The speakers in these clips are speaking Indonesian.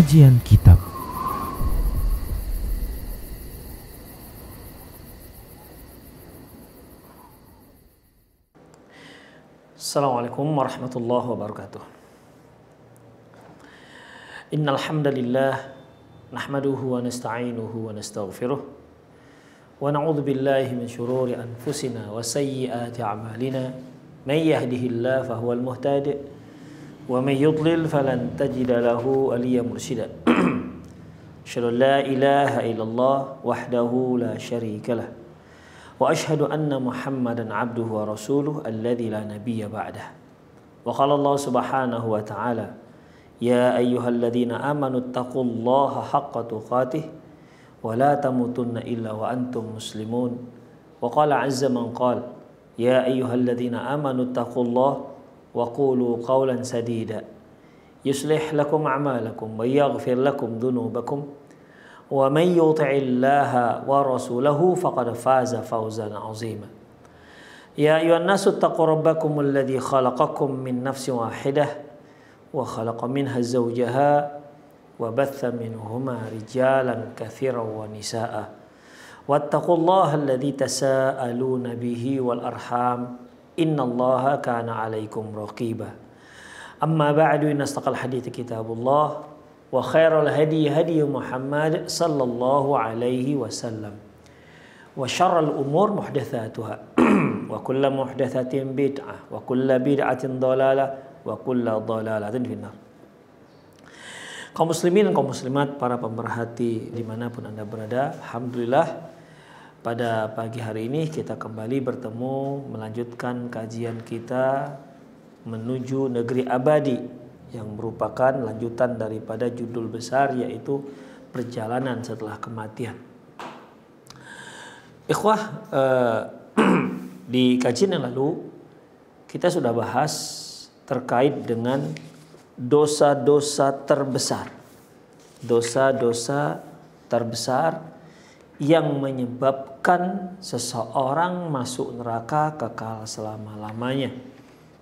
Kajian Kitab. Assalamualaikum warahmatullahi wabarakatuh. Innal hamdalillah nahmaduhu wa nasta'inuhu wa nastaghfiruh wa na'udzu billahi min shururi anfusina wa sayyiati a'malina. May yahdihillahu fahuwal muhtadi wa may yudlil falan tajida lahu waliyyan mursyida. Asyhadu an la ilaha illallah wahdahu la syarika lah wa asyhadu anna Muhammadan abduhu wa rasuluh alladzi la nabiyya ba'dah. Wa qala Allah subhanahu wa ta'ala, ya ayyuhalladzina amanu taqullaha haqqa tuqatih wa la tamutunna illa wa antum muslimun. Wa qala azza man qala, ya ayyuhalladzina amanu taqullaha wa qulu qawlan sadida yuslih lakum a'malakum wa yaghfir lakum dhunubakum wa man yuti'illaha wa rasulahu faqad faza fawzan 'azima. Ya ayyuhan nasu taqu rabbakum alladzi khalaqakum min nafsin wahidah wa khalaqa minha zawjaha wa batha minhuma rijalan katsiran wa nisaa'a wattaqullaha alladzi tasaaluna bihi wal arham innallaha kana 'alaikum raqiba. Amma ba'du, inna astaqal hadithi kitabullah wa khairal hadi hadi Muhammad sallallahu alaihi wasallam wa syarrul umur muhdatsatuha wa kullu muhdatsatin bid'ah wa kullu bid'atin dhalalah wa kullu dhalalatin finnar. Kaum muslimin dan kaum muslimat, para pemerhati dimanapun Anda berada, alhamdulillah pada pagi hari ini kita kembali bertemu melanjutkan kajian kita menuju negeri abadi yang merupakan lanjutan daripada judul besar, yaitu perjalanan setelah kematian. Ikhwah, di kajian yang lalu kita sudah bahas terkait dengan dosa-dosa terbesar. Dosa-dosa terbesar yang menyebabkan seseorang masuk neraka kekal selama-lamanya.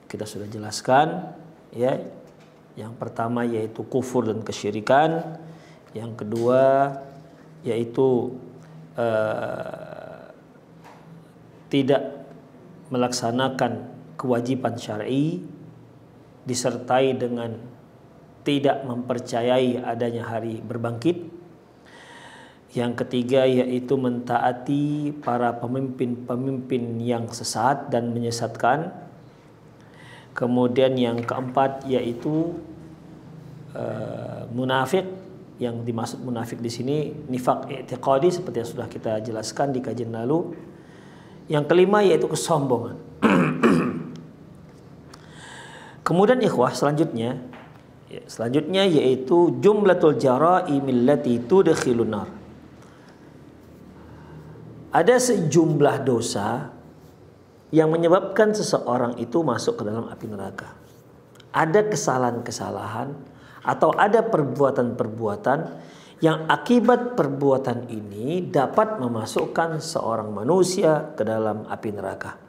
Kita sudah jelaskan, ya. Yang pertama yaitu kufur dan kesyirikan. Yang kedua yaitu tidak melaksanakan kewajiban syar'i disertai dengan tidak mempercayai adanya hari berbangkit. Yang ketiga yaitu mentaati para pemimpin-pemimpin yang sesat dan menyesatkan. Kemudian yang keempat yaitu munafik. Yang dimaksud munafik di sini nifaq i'tiqadi seperti yang sudah kita jelaskan di kajian lalu. Yang kelima yaitu kesombongan. Kemudian ikhwah selanjutnya yaitu jumlatul jara'imil lati tudkhilun nar. Ada sejumlah dosa yang menyebabkan seseorang itu masuk ke dalam api neraka. Ada kesalahan-kesalahan atau ada perbuatan-perbuatan yang akibat perbuatan ini dapat memasukkan seorang manusia ke dalam api neraka.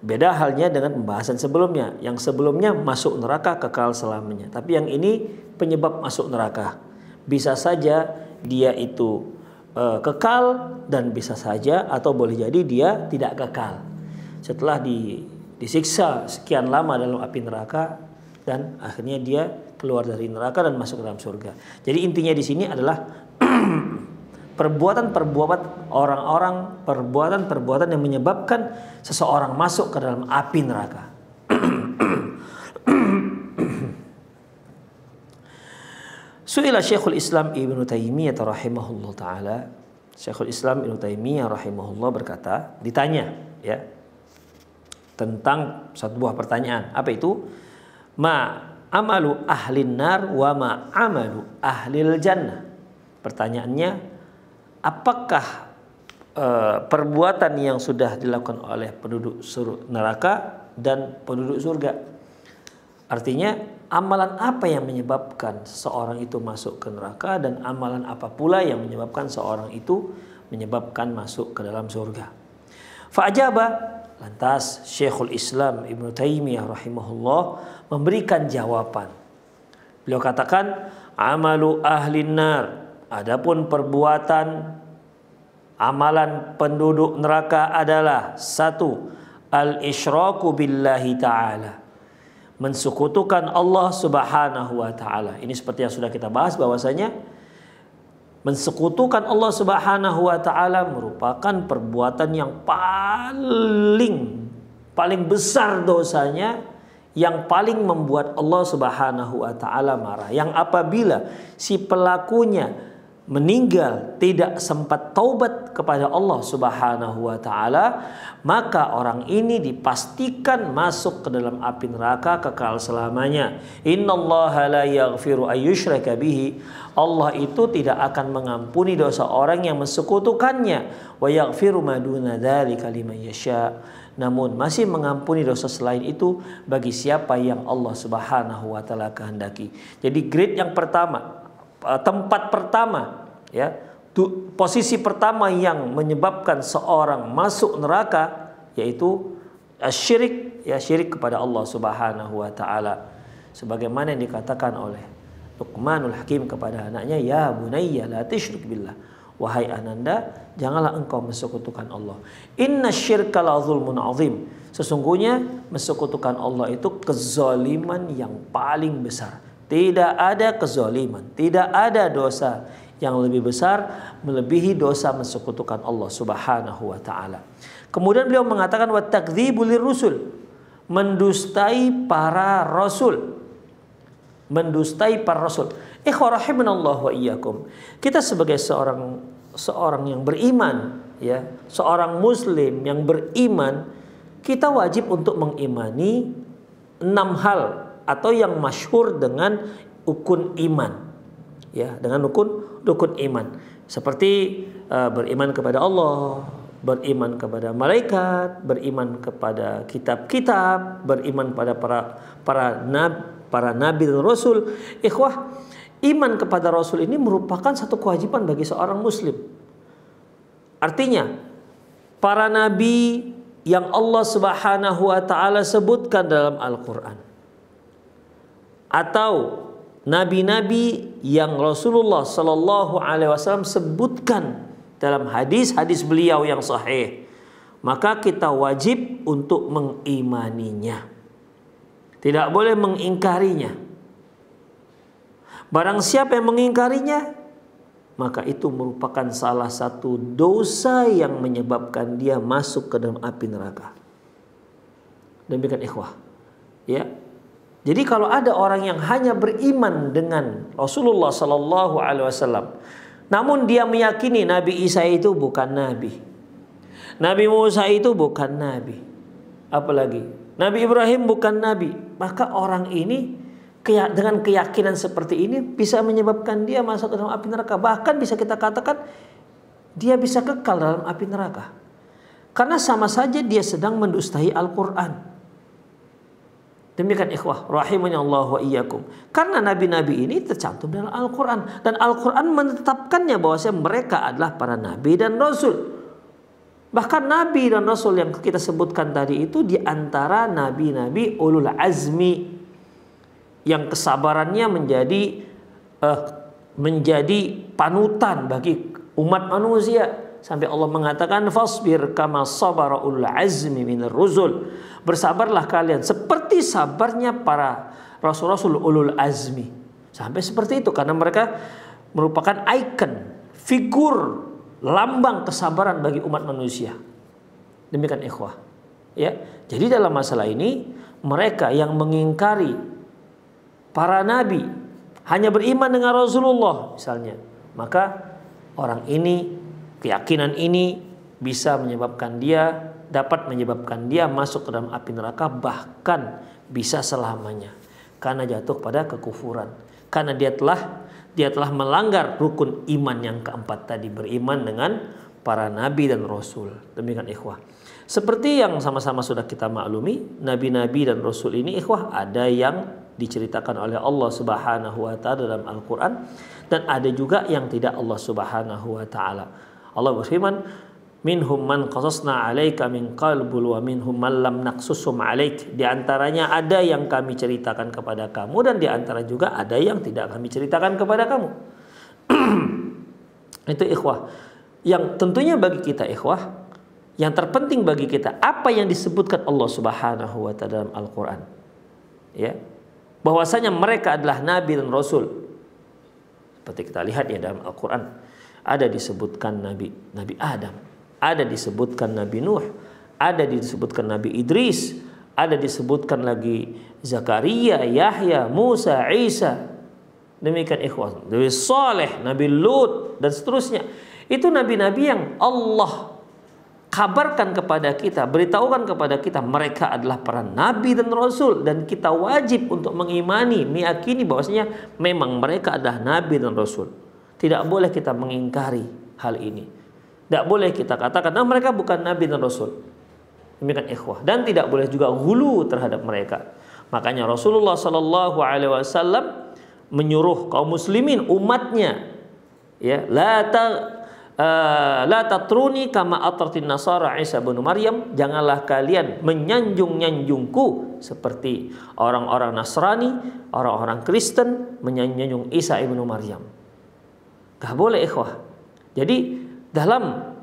Beda halnya dengan pembahasan sebelumnya. Yang sebelumnya masuk neraka kekal selamanya. Tapi yang ini penyebab masuk neraka. Bisa saja dia itu kekal dan bisa saja atau boleh jadi dia tidak kekal. Setelah disiksa sekian lama dalam api neraka dan akhirnya dia keluar dari neraka dan masuk ke dalam surga. Jadi intinya di sini adalah perbuatan yang menyebabkan seseorang masuk ke dalam api neraka. Su'ila Syekhul Islam Ibnu Taimiyah rahimahullah taala. Syekhul Islam Ibnu Taimiyah rahimahullah berkata, ditanya ya tentang satu buah pertanyaan. Apa itu? Ma amalu ahlin nar wa ma amalu ahlil jannah. Pertanyaannya, apakah perbuatan yang sudah dilakukan oleh penduduk neraka dan penduduk surga? Artinya, amalan apa yang menyebabkan seseorang itu masuk ke neraka dan amalan apa pula yang menyebabkan seorang itu masuk ke dalam surga? Fa'ajaba, lantas Syekhul Islam Ibnu Taimiyah rahimahullah memberikan jawaban Beliau katakan, amalu ahlin nar, adapun perbuatan amalan penduduk neraka adalah satu, al-isyraku billahi ta'ala, mensekutukan Allah subhanahu wa ta'ala. Ini seperti yang sudah kita bahas bahwasanya mensekutukan Allah subhanahu wa ta'ala merupakan perbuatan yang paling besar dosanya, yang paling membuat Allah subhanahu wa ta'ala marah. Yang apabila si pelakunya meninggal tidak sempat taubat kepada Allah subhanahu wa ta'ala, maka orang ini dipastikan masuk ke dalam api neraka kekal selamanya. Innallaha la yaghfiru ayyushraka bihi, Allah itu tidak akan mengampuni dosa orang yang mensekutukannya. Wa yaghfiru ma duna dzalika liman yasha, namun masih mengampuni dosa selain itu bagi siapa yang Allah subhanahu wa ta'ala kehendaki. Jadi grade yang pertama, tempat pertama, ya, posisi pertama yang menyebabkan seorang masuk neraka yaitu syirik, ya, syirik kepada Allah subhanahu wa ta'ala. Sebagaimana yang dikatakan oleh Luqmanul Hakim kepada anaknya, ya bunayya la tusyrik billah, wahai ananda, janganlah engkau mensekutukan Allah. Inna syirka la zulmun azim, sesungguhnya mensekutukan Allah itu kezaliman yang paling besar. Tidak ada kezaliman, tidak ada dosa yang lebih besar melebihi dosa mensekutukan Allah subhanahu wa ta'ala. Kemudian beliau mengatakan wa takdzibu lirrusul, mendustai para rasul. Mendustai para rasul. Ikhwah rahimanallahu wa iyyakum. Kita sebagai seorang yang beriman, ya, seorang muslim yang beriman, kita wajib untuk mengimani 6 hal atau yang masyhur dengan rukun iman, ya, dengan rukun iman, seperti beriman kepada Allah, beriman kepada malaikat, beriman kepada kitab-kitab, beriman pada para nabi dan rasul. Ikhwah, iman kepada rasul ini merupakan satu kewajiban bagi seorang muslim. Artinya, para nabi yang Allah subhanahu wa ta'ala sebutkan dalam Al-Quran, atau nabi-nabi yang Rasulullah sallallahu alaihi wasallam sebutkan dalam hadis-hadis beliau yang sahih, maka kita wajib untuk mengimaninya. Tidak boleh mengingkarinya. Barang siapa yang mengingkarinya, maka itu merupakan salah satu dosa yang menyebabkan dia masuk ke dalam api neraka. Demikian ikhwah, ya. Jadi kalau ada orang yang hanya beriman dengan Rasulullah sallallahu alaihi wasallam, namun dia meyakini Nabi Isa itu bukan nabi, Nabi Musa itu bukan nabi, apalagi Nabi Ibrahim bukan nabi, maka orang ini dengan keyakinan seperti ini bisa menyebabkan dia masuk ke dalam api neraka. Bahkan bisa kita katakan dia bisa kekal dalam api neraka, karena sama saja dia sedang mendustai Al-Quran. Demikian ikhwah rahimani Allah wa iyyakum. Karena nabi-nabi ini tercantum dalam Al-Quran, dan Al-Quran menetapkannya bahwasanya mereka adalah para nabi dan rasul. Bahkan nabi dan rasul yang kita sebutkan tadi itu diantara nabi-nabi ulul azmi, yang kesabarannya menjadi panutan bagi umat manusia. Sampai Allah mengatakan fasbir kama sabara ulul azmi minar rusul, bersabarlah kalian seperti sabarnya para rasul-rasul ulul azmi. Sampai seperti itu, karena mereka merupakan ikon, figur, lambang kesabaran bagi umat manusia. Demikian ikhwah, ya. Jadi dalam masalah ini, mereka yang mengingkari para nabi, hanya beriman dengan Rasulullah misalnya, maka orang ini, keyakinan ini bisa dapat menyebabkan dia masuk ke dalam api neraka, bahkan bisa selamanya, karena jatuh pada kekufuran, karena dia telah melanggar rukun iman yang keempat tadi, beriman dengan para nabi dan rasul. Demikian ikhwah. Seperti yang sama-sama sudah kita maklumi, nabi-nabi dan rasul ini ikhwah, ada yang diceritakan oleh Allah subhanahu wa ta'ala dalam Al-Quran, dan ada juga yang tidak Allah subhanahu wa ta'ala. Allah berfirman, Minhum man qasasna 'alaika min qalbul wa minhum man lam naqsusum 'alaik. Di antaranya ada yang kami ceritakan kepada kamu dan di antara juga ada yang tidak kami ceritakan kepada kamu. Itu ikhwah. Yang tentunya bagi kita ikhwah, yang terpenting bagi kita apa yang disebutkan Allah Subhanahu wa taala dalam Al-Qur'an. Ya. Bahwasanya mereka adalah nabi dan rasul. Seperti kita lihat ya dalam Al-Qur'an ada disebutkan Nabi Adam, ada disebutkan Nabi Nuh, ada disebutkan Nabi Idris, ada disebutkan lagi Zakaria, Yahya, Musa, Isa. Demikian ikhwan, Nabi Saleh, Nabi Lut dan seterusnya. Itu nabi-nabi yang Allah kabarkan kepada kita, beritahukan kepada kita mereka adalah para nabi dan rasul, dan kita wajib untuk mengimani, meyakini bahwasanya memang mereka adalah nabi dan rasul. Tidak boleh kita mengingkari hal ini. Tidak boleh kita katakan mereka bukan nabi dan rasul. Demikian ikhwah, dan tidak boleh juga ghulu terhadap mereka. Makanya Rasulullah sallallahu alaihi wasallam menyuruh kaum muslimin umatnya, ya, la tatruni kama atratin nasara Isa bin Maryam, janganlah kalian menyanjung-nyanjungku seperti orang-orang Nasrani, orang-orang Kristen menyanjung Isa ibnu Maryam. Gak boleh ikhwah. Jadi dalam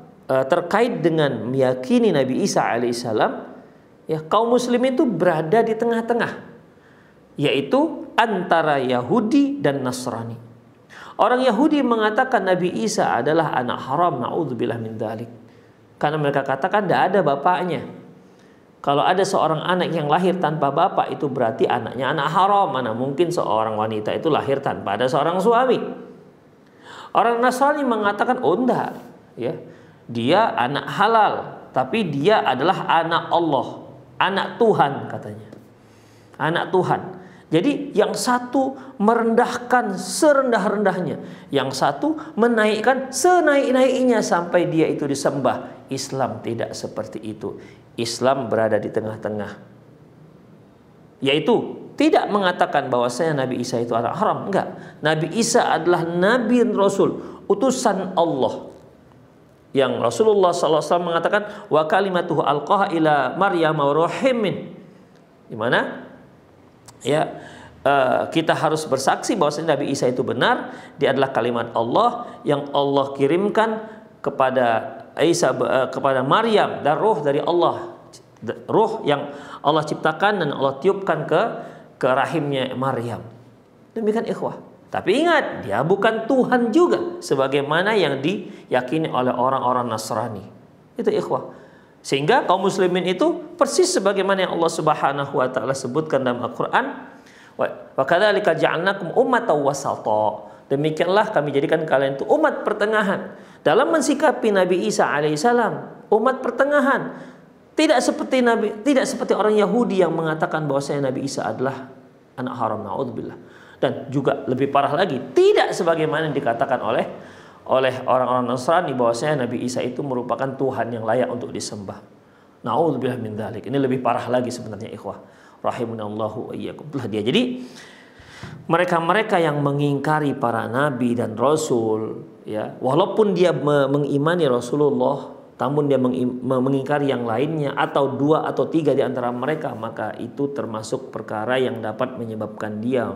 terkait dengan meyakini Nabi Isa alaihissalam, ya, kaum muslimin itu berada di tengah-tengah, yaitu antara Yahudi dan Nasrani. Orang Yahudi mengatakan Nabi Isa adalah anak haram, na'udzubillah min dzalik. Karena mereka katakan tidak ada bapaknya. Kalau ada seorang anak yang lahir tanpa bapak, itu berarti anaknya anak haram. Mana mungkin seorang wanita itu lahir tanpa ada seorang suami. Orang Nasrani mengatakan oh enggak, ya. Dia anak halal, tapi dia adalah anak Allah, anak Tuhan katanya. Anak Tuhan. Jadi yang satu merendahkan serendah-rendahnya, yang satu menaikkan senaik-naiknya sampai dia itu disembah. Islam tidak seperti itu. Islam berada di tengah-tengah, yaitu tidak mengatakan bahwasanya Nabi Isa itu anak haram. Enggak. Nabi Isa adalah Nabi dan Rasul, utusan Allah. Yang Rasulullah SAW mengatakan wa kalimatuhu alqaha ila Maryam wa ruhimin. Di mana? Ya, kita harus bersaksi bahwasanya Nabi Isa itu benar, dia adalah kalimat Allah yang Allah kirimkan kepada Isa, kepada Maryam, dan ruh dari Allah, ruh yang Allah ciptakan dan Allah tiupkan ke rahimnya Maryam. Demikian ikhwah. Tapi ingat, dia bukan Tuhan juga sebagaimana yang diyakini oleh orang-orang Nasrani. Itu ikhwah. Sehingga kaum muslimin itu persis sebagaimana yang Allah Subhanahu wa taala sebutkan dalam Al-Qur'an, wa kadzalika ja'alnakum ummatan wasata. Demikianlah kami jadikan kalian itu umat pertengahan dalam mensikapi Nabi Isa alaihissalam, umat pertengahan. Tidak seperti orang Yahudi yang mengatakan bahwasanya Nabi Isa adalah anak haram, naudzubillah. Dan juga lebih parah lagi, tidak sebagaimana yang dikatakan oleh orang-orang Nasrani bahwasanya Nabi Isa itu merupakan Tuhan yang layak untuk disembah. Naudzubillah min dzalik. Ini lebih parah lagi sebenarnya ikhwah. Rahimunallahu wa iyyakum. Dia. Jadi mereka-mereka yang mengingkari para nabi dan rasul, ya, walaupun dia mengimani Rasulullah, namun dia mengingkari yang lainnya atau dua atau tiga di antara mereka, maka itu termasuk perkara yang dapat menyebabkan dia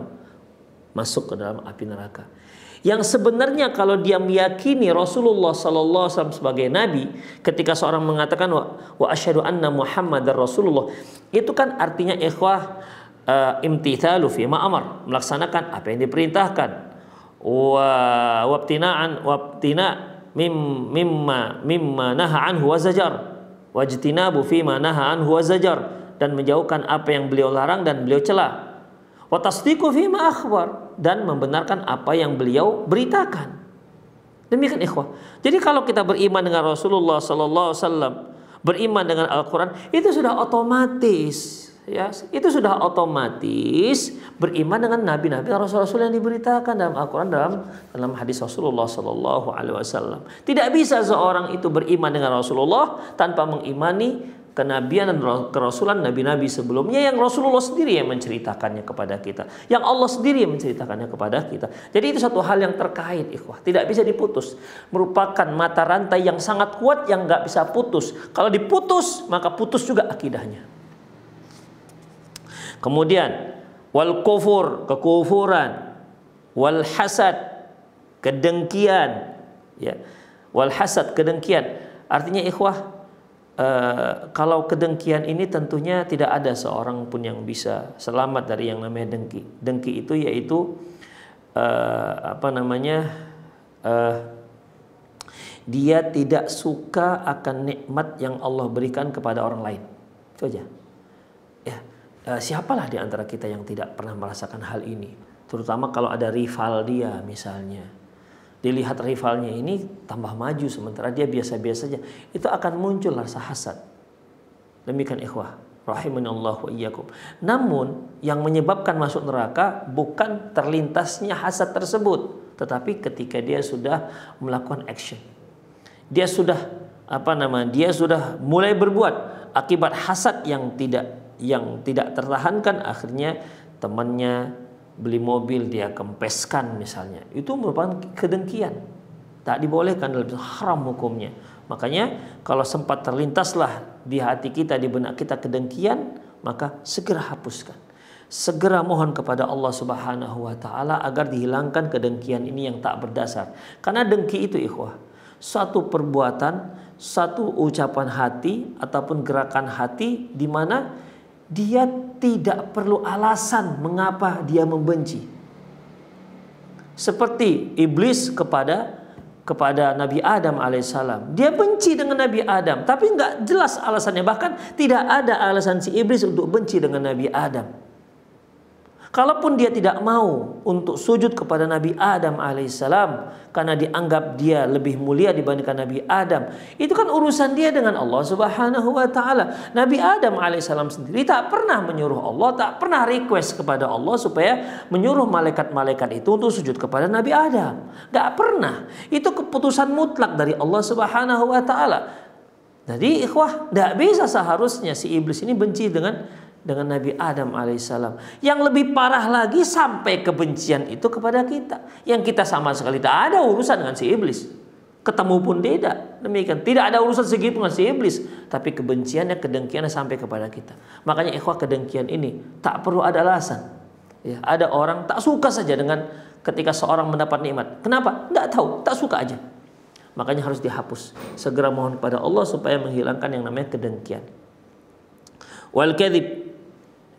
masuk ke dalam api neraka. Yang sebenarnya kalau dia meyakini Rasulullah sallallahu alaihi wasallam sebagai nabi, ketika seorang mengatakan wa asyhadu anna Muhammadar Rasulullah, itu kan artinya ikhwah imtithalu fi ma amar, melaksanakan apa yang diperintahkan, wabtina mimma naha anhu wa zajar, wajtinabu fi ma naha anhu wa zajar, dan menjauhkan apa yang beliau larang dan beliau cela. Wa tasdiqu fi ma akhbar, dan membenarkan apa yang beliau beritakan. Demikian ikhwah. Jadi kalau kita beriman dengan Rasulullah sallallahu alaihi wasallam, beriman dengan Al-Qur'an, itu sudah otomatis, ya. Itu sudah otomatis beriman dengan nabi-nabi dan rasul-rasul yang diberitakan dalam Al-Qur'an, dalam hadis Rasulullah sallallahu alaihi wasallam. Tidak bisa seorang itu beriman dengan Rasulullah tanpa mengimani kenabian dan kerasulan nabi-nabi sebelumnya yang Rasulullah sendiri yang menceritakannya kepada kita, yang Allah sendiri yang menceritakannya kepada kita. Jadi itu satu hal yang terkait, ikhwah, tidak bisa diputus. Merupakan mata rantai yang sangat kuat yang nggak bisa putus. Kalau diputus maka putus juga akidahnya. Kemudian wal kufur, kekufuran, wal hasad, kedengkian, ya, wal hasad, kedengkian. Artinya ikhwah, kalau kedengkian ini tentunya tidak ada seorang pun yang bisa selamat dari yang namanya dengki. Dengki itu yaitu dia tidak suka akan nikmat yang Allah berikan kepada orang lain. Itu aja. Ya, siapalah di antara kita yang tidak pernah merasakan hal ini? Terutama kalau ada rival dia misalnya. Dilihat rivalnya ini tambah maju sementara dia biasa-biasa saja, itu akan muncul rasa hasad. Demikian ikhwah, rahimanallahu wa iyyakum. Namun yang menyebabkan masuk neraka bukan terlintasnya hasad tersebut, tetapi ketika dia sudah melakukan action. Dia sudah dia sudah mulai berbuat akibat hasad yang tidak tertahankan, akhirnya temannya beli mobil dia kempeskan misalnya, itu merupakan kedengkian, tak dibolehkan, dalam haram hukumnya. Makanya kalau sempat terlintaslah di hati kita, di benak kita kedengkian, maka segera hapuskan, segera mohon kepada Allah Subhanahu wa taala agar dihilangkan kedengkian ini yang tak berdasar. Karena dengki itu ikhwah, suatu perbuatan, satu ucapan hati ataupun gerakan hati di mana dia tidak perlu alasan mengapa dia membenci. Seperti iblis kepada Nabi Adam alaihissalam. Dia benci dengan Nabi Adam, tapi nggak jelas alasannya. Bahkan tidak ada alasan si iblis untuk benci dengan Nabi Adam. Kalaupun dia tidak mau untuk sujud kepada Nabi Adam alaihissalam karena dianggap dia lebih mulia dibandingkan Nabi Adam, itu kan urusan dia dengan Allah Subhanahu wa taala. Nabi Adam alaihissalam sendiri tak pernah menyuruh Allah, tak pernah request kepada Allah supaya menyuruh malaikat-malaikat itu untuk sujud kepada Nabi Adam. Gak pernah. Itu keputusan mutlak dari Allah Subhanahu wa taala. Jadi ikhwah, tidak bisa seharusnya si iblis ini benci dengan Nabi Adam alaihissalam. Yang lebih parah lagi, sampai kebencian itu kepada kita, yang kita sama sekali tak ada urusan dengan si iblis, ketemu pun tidak. Demikian, tidak ada urusan segitu dengan si iblis, tapi kebenciannya, kedengkiannya sampai kepada kita. Makanya ikhwah, kedengkian ini tak perlu ada alasan. Ya, ada orang tak suka saja dengan ketika seorang mendapat nikmat. Kenapa? Tidak tahu, tak suka aja. Makanya harus dihapus. Segera mohon kepada Allah supaya menghilangkan yang namanya kedengkian. Wal kadhib,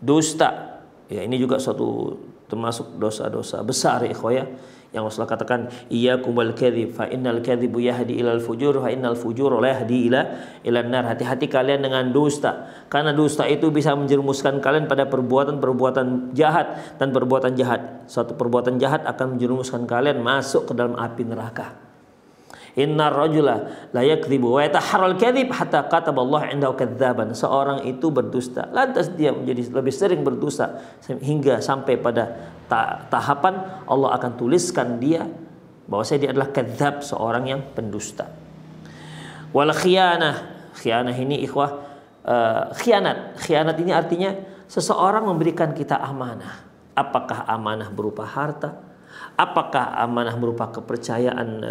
dusta. Ya, ini juga suatu termasuk dosa-dosa besar ya ikhwah ya. Yang Rasulullah katakan, iyyakum wal kadhib fa innal kadhibu yahdi ilal fujur fa innal fujur la yahdi ila nar. Hati-hati kalian dengan dusta, karena dusta itu bisa menjerumuskan kalian pada perbuatan-perbuatan jahat, dan perbuatan jahat, suatu perbuatan jahat akan menjerumuskan kalian masuk ke dalam api neraka. Innar rajula la yakdzibu wa yataharral kadzib hatta kataballahu indahu kadzaban. Seorang itu berdusta, lantas dia menjadi lebih sering berdusta hingga sampai pada tahapan Allah akan tuliskan dia bahwasanya dia adalah kadzab, seorang yang pendusta. Wal khiyanah, khiyanah ini ikhwah, khianat ini artinya seseorang memberikan kita amanah. Apakah amanah berupa harta? Apakah amanah berupa kepercayaan,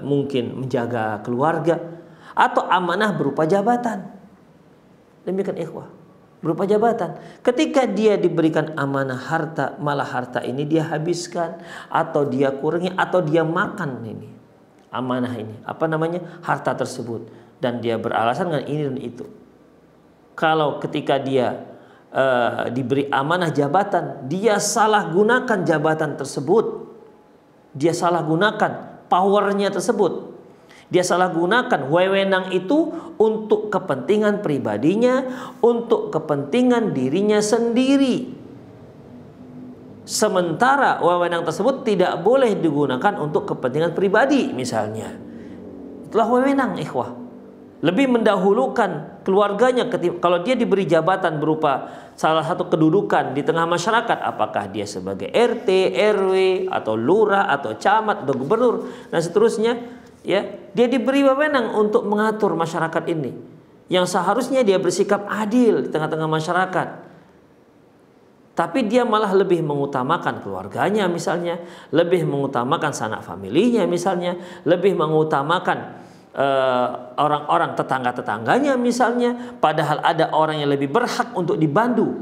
mungkin menjaga keluarga, atau amanah berupa jabatan? Demikian ikhwah, berupa jabatan. Ketika dia diberikan amanah harta, malah harta ini dia habiskan, atau dia kurangi, atau dia makan ini amanah ini, harta tersebut, dan dia beralasan dengan ini dan itu. Kalau ketika dia diberi amanah jabatan, dia salah gunakan jabatan tersebut, dia salah gunakan powernya tersebut, dia salah gunakan wewenang itu untuk kepentingan pribadinya, untuk kepentingan dirinya sendiri, sementara wewenang tersebut tidak boleh digunakan untuk kepentingan pribadi misalnya. Itulah wewenang ikhwah. Lebih mendahulukan keluarganya kalau dia diberi jabatan berupa salah satu kedudukan di tengah masyarakat, apakah dia sebagai RT, RW, atau lurah, atau camat, atau gubernur, dan seterusnya, ya, dia diberi wewenang untuk mengatur masyarakat ini. yang seharusnya dia bersikap adil di tengah-tengah masyarakat, tapi dia malah lebih mengutamakan keluarganya misalnya, lebih mengutamakan sanak familinya misalnya, lebih mengutamakan orang-orang tetangga-tetangganya misalnya, padahal ada orang yang lebih berhak untuk dibantu,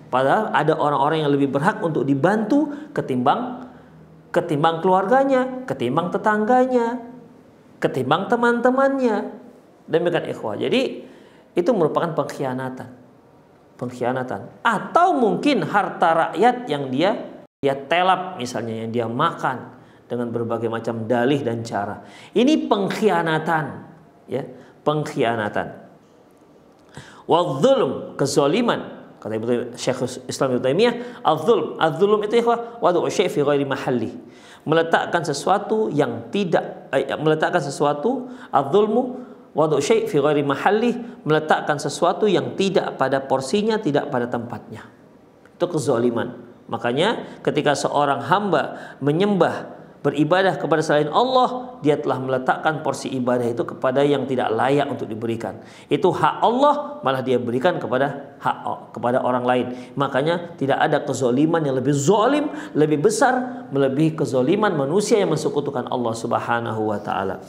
padahal ada orang-orang yang lebih berhak untuk dibantu ketimbang keluarganya, ketimbang tetangganya, ketimbang teman-temannya. Demikian ikhwah. Jadi itu merupakan pengkhianatan. Atau mungkin harta rakyat yang dia telap misalnya, yang dia makan dengan berbagai macam dalih dan cara. Ini pengkhianatan, ya, pengkhianatan. Wadzulm, kezaliman. Kata Syekh Islam Ibnu Taimiyah, az-zulm itu ikhwah wadu'u syai' fi ghairi mahalli. Meletakkan sesuatu yang tidak az-zulmu wadu'u syai' fi ghairi mahalli, meletakkan sesuatu yang tidak pada porsinya, tidak pada tempatnya. Itu kezaliman. Makanya ketika seorang hamba menyembah, beribadah kepada selain Allah, dia telah meletakkan porsi ibadah itu kepada yang tidak layak untuk diberikan. Itu hak Allah, malah dia berikan kepada orang lain. Makanya tidak ada kezaliman yang lebih zalim, lebih besar melebihi kezaliman manusia yang mensekutukan Allah Subhanahu wa taala.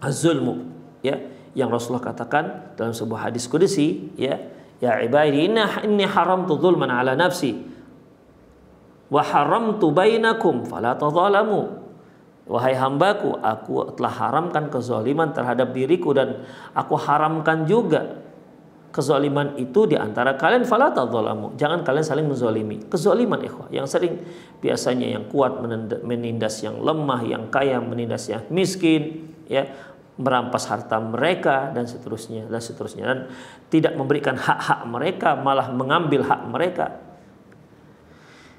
Az-zulmu, ya, yang Rasulullah katakan dalam sebuah hadis qudsi, ya ibadi inni haramtu dzulman ala nafsi wa haramtu bainakum fala tadzalamu. Wahai hambaku, aku telah haramkan kezaliman terhadap diriku dan aku haramkan juga kezaliman itu di antara kalian, fala tadzalamu. Jangan kalian saling menzalimi. Kezaliman ikhwah yang sering biasanya yang kuat menindas yang lemah, yang kaya menindas yang miskin, ya, merampas harta mereka dan seterusnya dan tidak memberikan hak-hak mereka, malah mengambil hak mereka.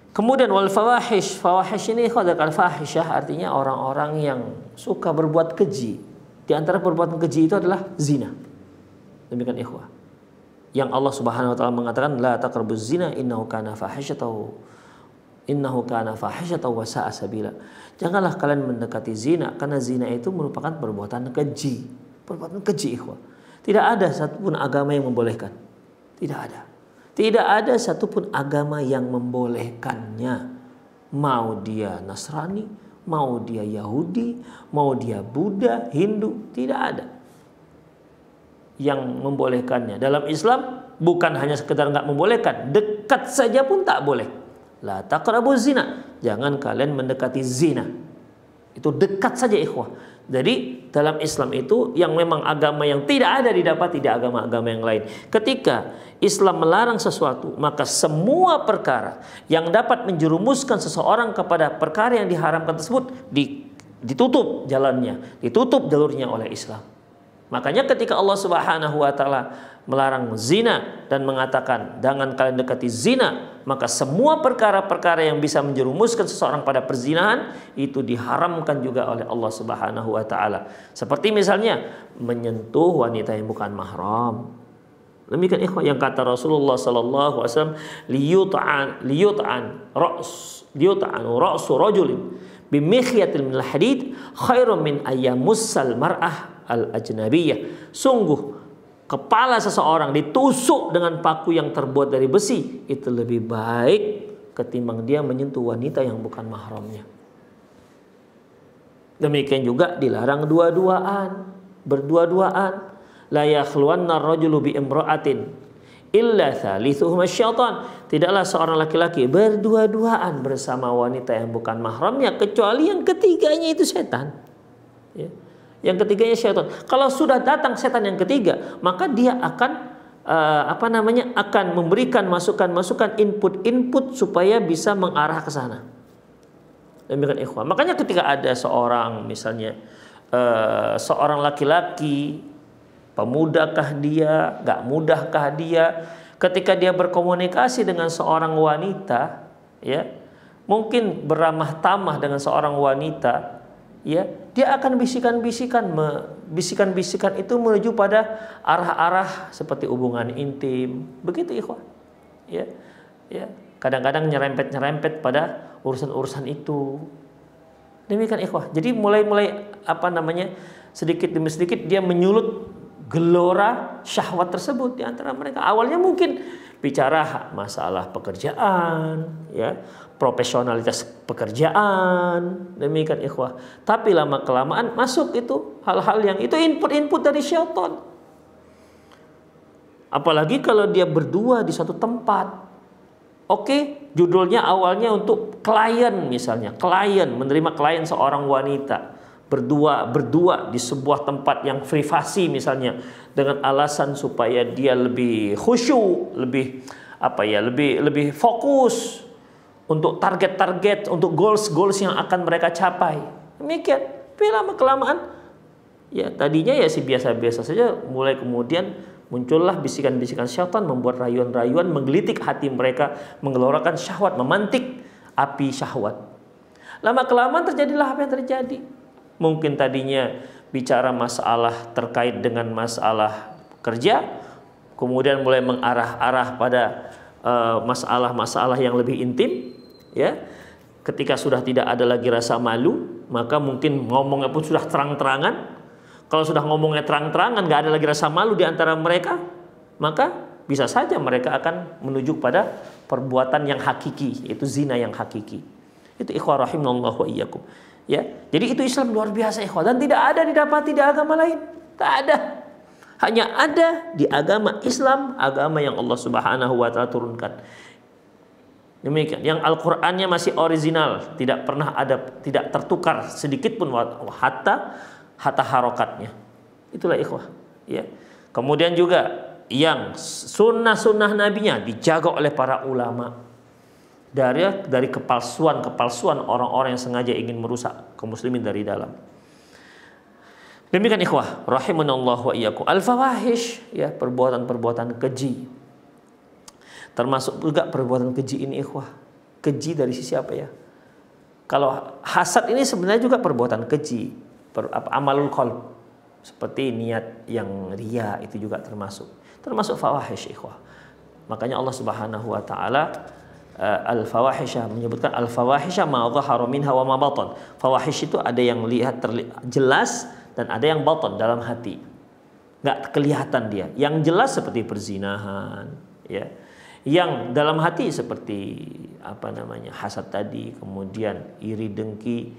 Kemudian wal fawahish ini khadakal fahishah, artinya orang-orang yang suka berbuat keji. Di antara perbuatan keji itu adalah zina. Demikian ikhwah. Yang Allah Subhanahu wa taala mengatakan la taqrabuz zina innahu kana fahishatan wa sa'a sabila. Janganlah kalian mendekati zina, karena zina itu merupakan perbuatan keji. Perbuatan keji ikhwah. Tidak ada satupun agama yang membolehkan. Tidak ada. Tidak ada satupun agama yang membolehkannya. Mau dia Nasrani, mau dia Yahudi, mau dia Buddha, Hindu, tidak ada yang membolehkannya. Dalam Islam bukan hanya sekedar nggak membolehkan, dekat saja pun tak boleh. La taqrabuz zina, jangan kalian mendekati zina. Itu dekat saja ikhwah. Jadi dalam Islam itu yang memang agama yang tidak ada didapati di agama-agama yang lain. Ketika Islam melarang sesuatu, maka semua perkara yang dapat menjerumuskan seseorang kepada perkara yang diharamkan tersebut ditutup jalannya, ditutup jalurnya oleh Islam. Makanya ketika Allah Subhanahu wa taala melarang zina dan mengatakan jangan kalian dekati zina, maka semua perkara-perkara yang bisa menjerumuskan seseorang pada perzinahan itu diharamkan juga oleh Allah Subhanahu wa taala. Seperti misalnya menyentuh wanita yang bukan mahram. Demikian ikhwah yang kata Rasulullah sallallahu alaihi wasallam, liyut'an ra'su rajulin bimikhyatil minal hadid khairun min ayyamussal mar'ah al-ajnabiyah. Sungguh kepala seseorang ditusuk dengan paku yang terbuat dari besi itu lebih baik ketimbang dia menyentuh wanita yang bukan mahramnya. Demikian juga dilarang berdua-duaan. La yakhluwanna ar-rajulu bi imra'atin illa thalithuhuma syaitan. Tidaklah seorang laki-laki berdua-duaan bersama wanita yang bukan mahramnya kecuali yang ketiganya itu setan. Ya. Yang ketiganya syaitan. Kalau sudah datang setan yang ketiga, maka dia akan akan memberikan masukan-masukan, input supaya bisa mengarah ke sana. Demikian ikhwan. Makanya ketika ada seorang misalnya seorang laki-laki, pemudakah dia, gak mudahkah dia, ketika dia berkomunikasi dengan seorang wanita, ya, mungkin beramah tamah dengan seorang wanita, ya, dia akan bisikan-bisikan itu menuju pada arah-arah seperti hubungan intim, begitu ikhwan. Ya, ya, kadang-kadang nyerempet pada urusan-urusan itu. Demikian ikhwah. Jadi mulai sedikit demi sedikit dia menyulut gelora syahwat tersebut di antara mereka. Awalnya mungkin bicara masalah pekerjaan, ya, profesionalitas pekerjaan, demikian ikhwah. Tapi lama kelamaan masuk itu hal-hal yang itu input-input dari syaitan. Apalagi kalau dia berdua di suatu tempat. Oke, judulnya awalnya untuk klien misalnya, klien menerima klien seorang wanita. Berdua di sebuah tempat yang privasi misalnya, dengan alasan supaya dia lebih khusyuk, lebih fokus untuk target-target, untuk goals yang akan mereka capai. Demikian. Tapi lama kelamaan ya tadinya ya si biasa-biasa saja, mulai kemudian muncullah bisikan-bisikan syaitan, membuat rayuan-rayuan, menggelitik hati mereka, menggelorakan syahwat, memantik api syahwat. Lama kelamaan terjadilah apa yang terjadi. Mungkin tadinya bicara masalah terkait dengan masalah kerja, kemudian mulai mengarah-arah pada masalah-masalah yang lebih intim, ya. Ketika sudah tidak ada lagi rasa malu, maka mungkin ngomongnya pun sudah terang-terangan. Kalau sudah ngomongnya terang-terangan, nggak ada lagi rasa malu di antara mereka, maka bisa saja mereka akan menuju pada perbuatan yang hakiki, yaitu zina yang hakiki. Itu ikhwah rahimallahu wa iyyakum. Ya, jadi itu Islam luar biasa ikhwah, dan tidak ada didapati di agama lain. Tak ada. Hanya ada di agama Islam, agama yang Allah Subhanahu wa taala turunkan. Demikian, yang Al-Qur'annya masih original, tidak pernah ada, tidak tertukar sedikit pun hatta harokatnya. Itulah ikhwah, ya. Kemudian juga yang sunnah-sunnah nabinya dijaga oleh para ulama. Dari kepalsuan orang-orang yang sengaja ingin merusak kaum muslimin dari dalam. Demikian ikhwah rahimanallahu wa iyyakum. Al-fawahish, ya, perbuatan-perbuatan keji. Termasuk juga perbuatan keji ini ikhwah. Keji dari sisi apa ya? Kalau hasad ini sebenarnya juga perbuatan keji, amalul qalb. Seperti niat yang riya itu juga termasuk fawahish ikhwah. Makanya Allah Subhanahu wa taala al-fawahisha menyebutkan al-fawahisha ma dhahara minha wa ma batan. Fawahish itu ada yang jelas dan ada yang batan, dalam hati. Enggak kelihatan dia. Yang jelas seperti perzinahan, ya. Yang dalam hati seperti hasad tadi, kemudian iri dengki,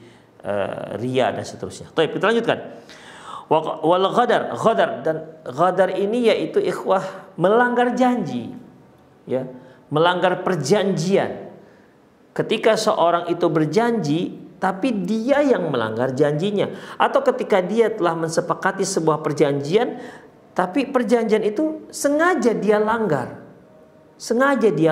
riya dan seterusnya. Baik, kita lanjutkan. Wal ghadar, dan ghadar ini yaitu ikhwah melanggar janji, ya. Melanggar perjanjian. Ketika seorang itu berjanji tapi dia yang melanggar janjinya, atau ketika dia telah mensepakati sebuah perjanjian tapi perjanjian itu sengaja dia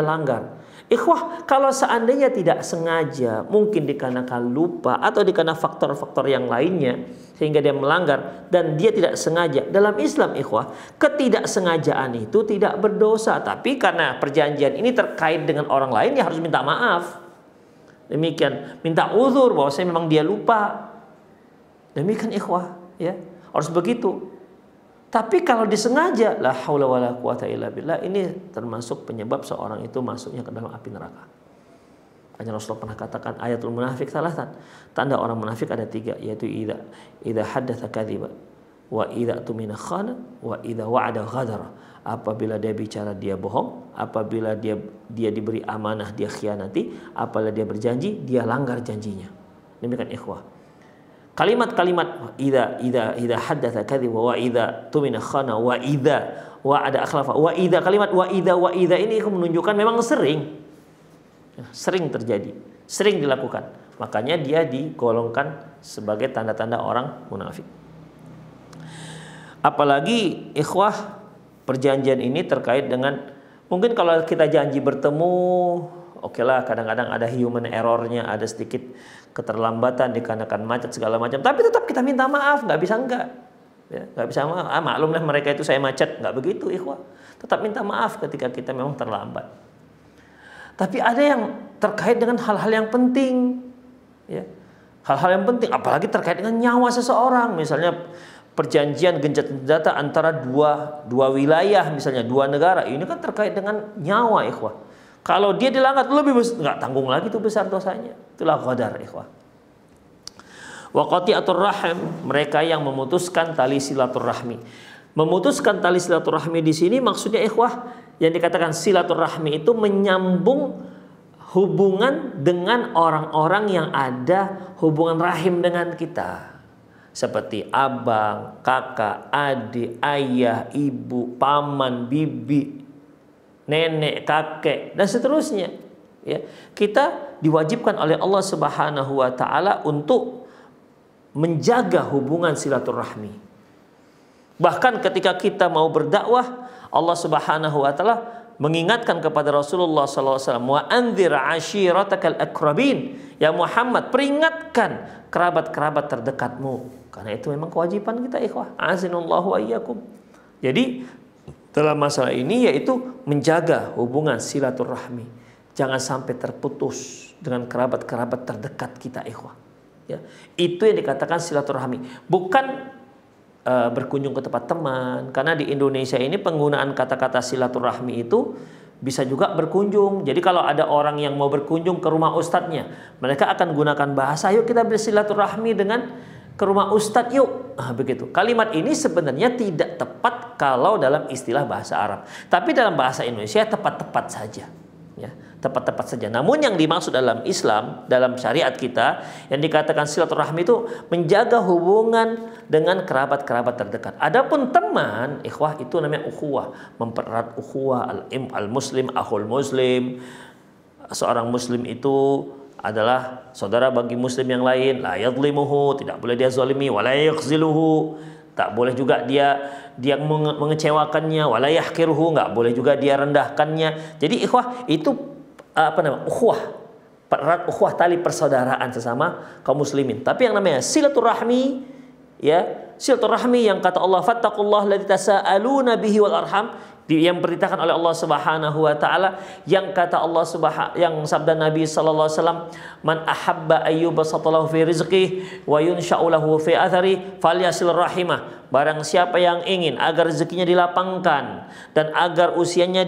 langgar. Ikhwah, kalau seandainya tidak sengaja, mungkin dikarenakan lupa atau dikarenakan faktor-faktor yang lainnya sehingga dia melanggar dan dia tidak sengaja. Dalam Islam ikhwah, ketidaksengajaan itu tidak berdosa, tapi karena perjanjian ini terkait dengan orang lain, ya harus minta maaf. Demikian, minta uzur bahwa saya memang dia lupa. Demikian ikhwah, ya. Harus begitu. Tapi kalau disengaja, la haula wala quwata illa billah, ini termasuk penyebab seorang itu masuknya ke dalam api neraka. Hanya Rasulullah pernah katakan ayatul munafik salatan. Tanda orang munafik ada 3, yaitu idza haddatsa kadziba, wa idza tumina khana, wa idza wa'ada ghadara. Apabila dia bicara dia bohong, apabila dia diberi amanah dia khianati, apabila dia berjanji dia langgar janjinya. Demikian ikhwah. Kalimat-kalimat idza haddatsa kadziba wa idza tumina khana wa idza wa'ada akhlafa wa idza, kalimat wa idza ini menunjukkan memang sering terjadi, sering dilakukan. Makanya dia digolongkan sebagai tanda-tanda orang munafik. Apalagi ikhwah, perjanjian ini terkait dengan, mungkin kalau kita janji bertemu, oke lah, kadang-kadang ada human errornya, ada sedikit keterlambatan dikarenakan macet segala macam, tapi tetap kita minta maaf, nggak bisa enggak, ya, nggak bisa maaf. Maklumlah mereka itu saya macet, nggak begitu ikhwah, tetap minta maaf ketika kita memang terlambat. Tapi ada yang terkait dengan hal-hal yang penting, ya, hal-hal yang penting, apalagi terkait dengan nyawa seseorang, misalnya perjanjian gencatan senjata antara dua wilayah, misalnya 2 negara, ini kan terkait dengan nyawa ikhwah. Kalau dia dilanggar lebih besar, nggak tanggung lagi itu besar dosanya. Itulah qadar ikhwah. Wa qati'atur rahim, mereka yang memutuskan tali silaturahmi. Memutuskan tali silaturahmi di sini maksudnya ikhwah, yang dikatakan silaturahmi itu menyambung hubungan dengan orang-orang yang ada hubungan rahim dengan kita. Seperti abang, kakak, adik, ayah, ibu, paman, bibi, nenek, kakek, dan seterusnya. Ya, kita diwajibkan oleh Allah Subhanahu wa taala untuk menjaga hubungan silaturahmi. Bahkan ketika kita mau berdakwah, Allah Subhanahu wa taala mengingatkan kepada Rasulullah SAW, wa anzir ashiratakal akrabin, ya Muhammad, peringatkan kerabat-kerabat terdekatmu. Karena itu memang kewajiban kita ikhwah. Azinallahu ayyakum. Jadi dalam masalah ini yaitu menjaga hubungan silaturahmi. Jangan sampai terputus dengan kerabat-kerabat terdekat kita ikhwah. Ya, itu yang dikatakan silaturahmi. Bukan berkunjung ke tempat teman, karena di Indonesia ini penggunaan kata-kata silaturahmi itu bisa juga berkunjung. Jadi kalau ada orang yang mau berkunjung ke rumah ustadznya, mereka akan gunakan bahasa, yuk kita bersilaturahmi dengan ke rumah ustadz yuk. Begitu. Kalimat ini sebenarnya tidak tepat kalau dalam istilah bahasa Arab, tapi dalam bahasa Indonesia tepat-tepat saja. Ya, tepat-tepat saja. Namun yang dimaksud dalam Islam, dalam syariat kita, yang dikatakan silaturahmi itu menjaga hubungan dengan kerabat-kerabat terdekat. Adapun teman, ikhwah, itu namanya ukhuwah, mempererat ukhuwah, al-muslim, akhul muslim. Seorang muslim itu adalah saudara bagi muslim yang lain, la yadlimuhu, tidak boleh dia zalimi, wala yakhziluhu, tak boleh juga dia mengecewakannya, wala yahkiruhu, enggak boleh juga dia rendahkannya. Jadi ikhwah itu ukhuwah, pererat ukhuwah, tali persaudaraan sesama kaum muslimin. Tapi yang namanya silaturahmi, ya, silaturahmi yang kata Allah, fattaqullaha alladzi tasaaluna bihi wal arham, yang diperintahkan oleh Allah Subhanahu wa taala, yang kata Allah yang sabda Nabi sallallahu alaihi wasallam, man ahabba ayyuba satalahu fi rizqihi wa yunsha'u lahu fi athari falyasil rahimah. Barang siapa yang ingin agar rezekinya dilapangkan dan agar usianya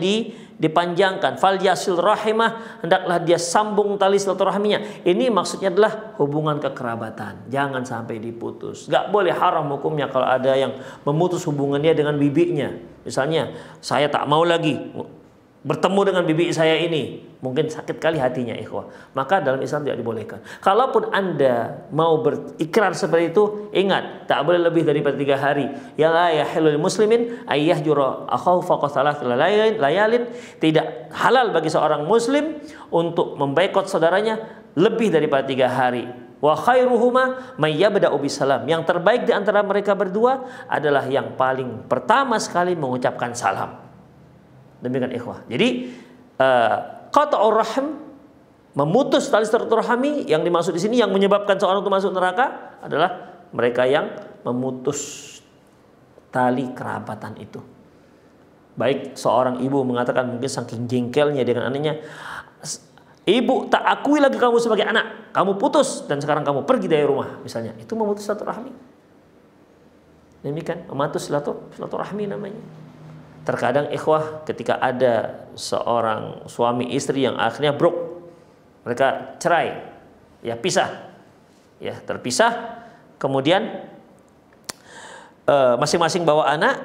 dipanjangkan, falyasil rahimah, hendaklah dia sambung tali silaturahminya. Ini maksudnya adalah hubungan kekerabatan, jangan sampai diputus. Gak boleh, haram hukumnya kalau ada yang memutus hubungannya dengan bibinya. Misalnya, saya tak mau lagi bertemu dengan bibi saya ini, mungkin sakit kali hatinya ikhwah, maka dalam Islam tidak dibolehkan. Kalaupun Anda mau berikrar seperti itu, ingat, tak boleh lebih daripada 3 hari. Ya la yahilul muslimin ayyahjura akhahu fawqa thalath layalin. Tidak halal bagi seorang muslim untuk memboikot saudaranya lebih daripada 3 hari. Wa khairuhuma may yabda'u bisalam. Yang terbaik di antara mereka berdua adalah yang paling pertama sekali mengucapkan salam. Demikian ikhwah. Jadi qata'ur rahim, memutus tali silaturahmi, yang dimaksud di sini yang menyebabkan seorang itu masuk neraka adalah mereka yang memutus tali kerabatan itu. Baik seorang ibu mengatakan mungkin saking jengkelnya dengan anaknya, ibu tak akui lagi kamu sebagai anak, kamu putus dan sekarang kamu pergi dari rumah, misalnya, itu memutus silaturahmi. Demikian memutus silaturahmi namanya. Terkadang ikhwah, ketika ada seorang suami istri yang akhirnya mereka cerai, ya pisah, ya terpisah, kemudian masing-masing bawa anak,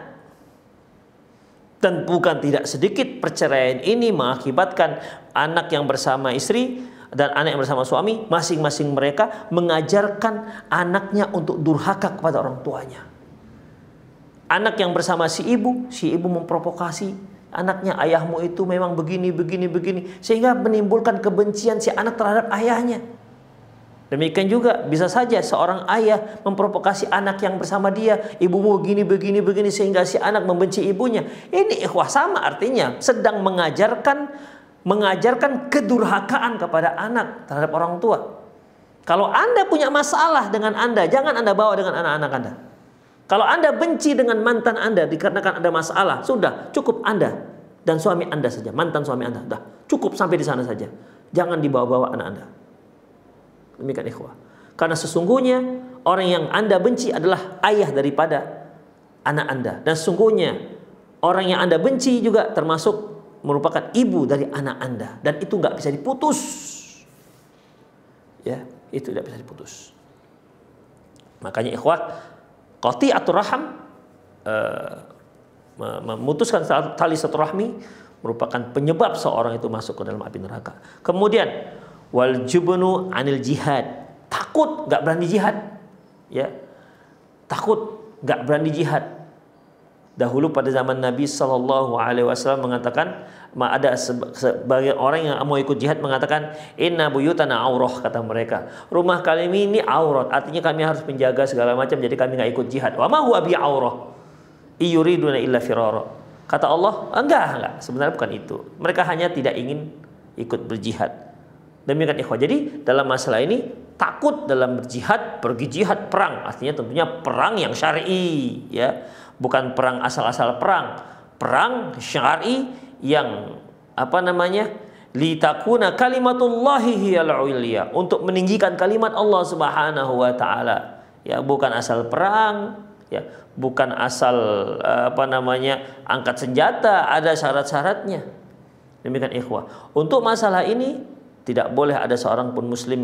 dan bukan tidak sedikit perceraian ini mengakibatkan anak yang bersama istri dan anak yang bersama suami, masing-masing mereka mengajarkan anaknya untuk durhaka kepada orang tuanya. Anak yang bersama si ibu memprovokasi anaknya, ayahmu itu memang begini, sehingga menimbulkan kebencian si anak terhadap ayahnya. Demikian juga bisa saja seorang ayah memprovokasi anak yang bersama dia, ibumu begini, sehingga si anak membenci ibunya. Ini ikhwah sama artinya, sedang mengajarkan kedurhakaan kepada anak terhadap orang tua. Kalau Anda punya masalah dengan Anda, jangan Anda bawa dengan anak-anak Anda. Kalau Anda benci dengan mantan Anda dikarenakan ada masalah, sudah cukup Anda dan suami Anda saja, mantan suami Anda, sudah cukup sampai di sana saja. Jangan dibawa-bawa anak Anda. Demikian ikhwah. Karena sesungguhnya orang yang Anda benci adalah ayah daripada anak Anda, dan sesungguhnya orang yang Anda benci juga termasuk merupakan ibu dari anak Anda, dan itu nggak bisa diputus. Ya, itu tidak bisa diputus. Makanya ikhwah, qati'atur raham, memutuskan tali silaturahmi merupakan penyebab seorang itu masuk ke dalam api neraka. Kemudian wal jubnu anil jihad, takut nggak berani jihad, ya, takut nggak berani jihad. Dahulu pada zaman Nabi Shallallahu Alaihi Wasallam mengatakan, ada sebagian orang yang mau ikut jihad mengatakan, inna buyutana aurah, kata mereka, rumah kami ini aurat, artinya kami harus menjaga segala macam, jadi kami nggak ikut jihad. Wa ma huwa bi aurah, iyuriduna illa firara. Kata Allah, enggak, sebenarnya bukan itu. Mereka hanya tidak ingin ikut berjihad. Demikian ikhwah. Jadi dalam masalah ini takut dalam berjihad, pergi jihad perang, artinya tentunya perang yang syar'i, ya. Bukan perang asal-asal perang syar'i yang litakuna kalimatullahi hiyal ulya, untuk meninggikan kalimat Allah Subhanahu wa taala. Ya, bukan asal perang, ya, bukan asal angkat senjata, ada syarat-syaratnya. Demikian ikhwah. Untuk masalah ini tidak boleh ada seorang pun muslim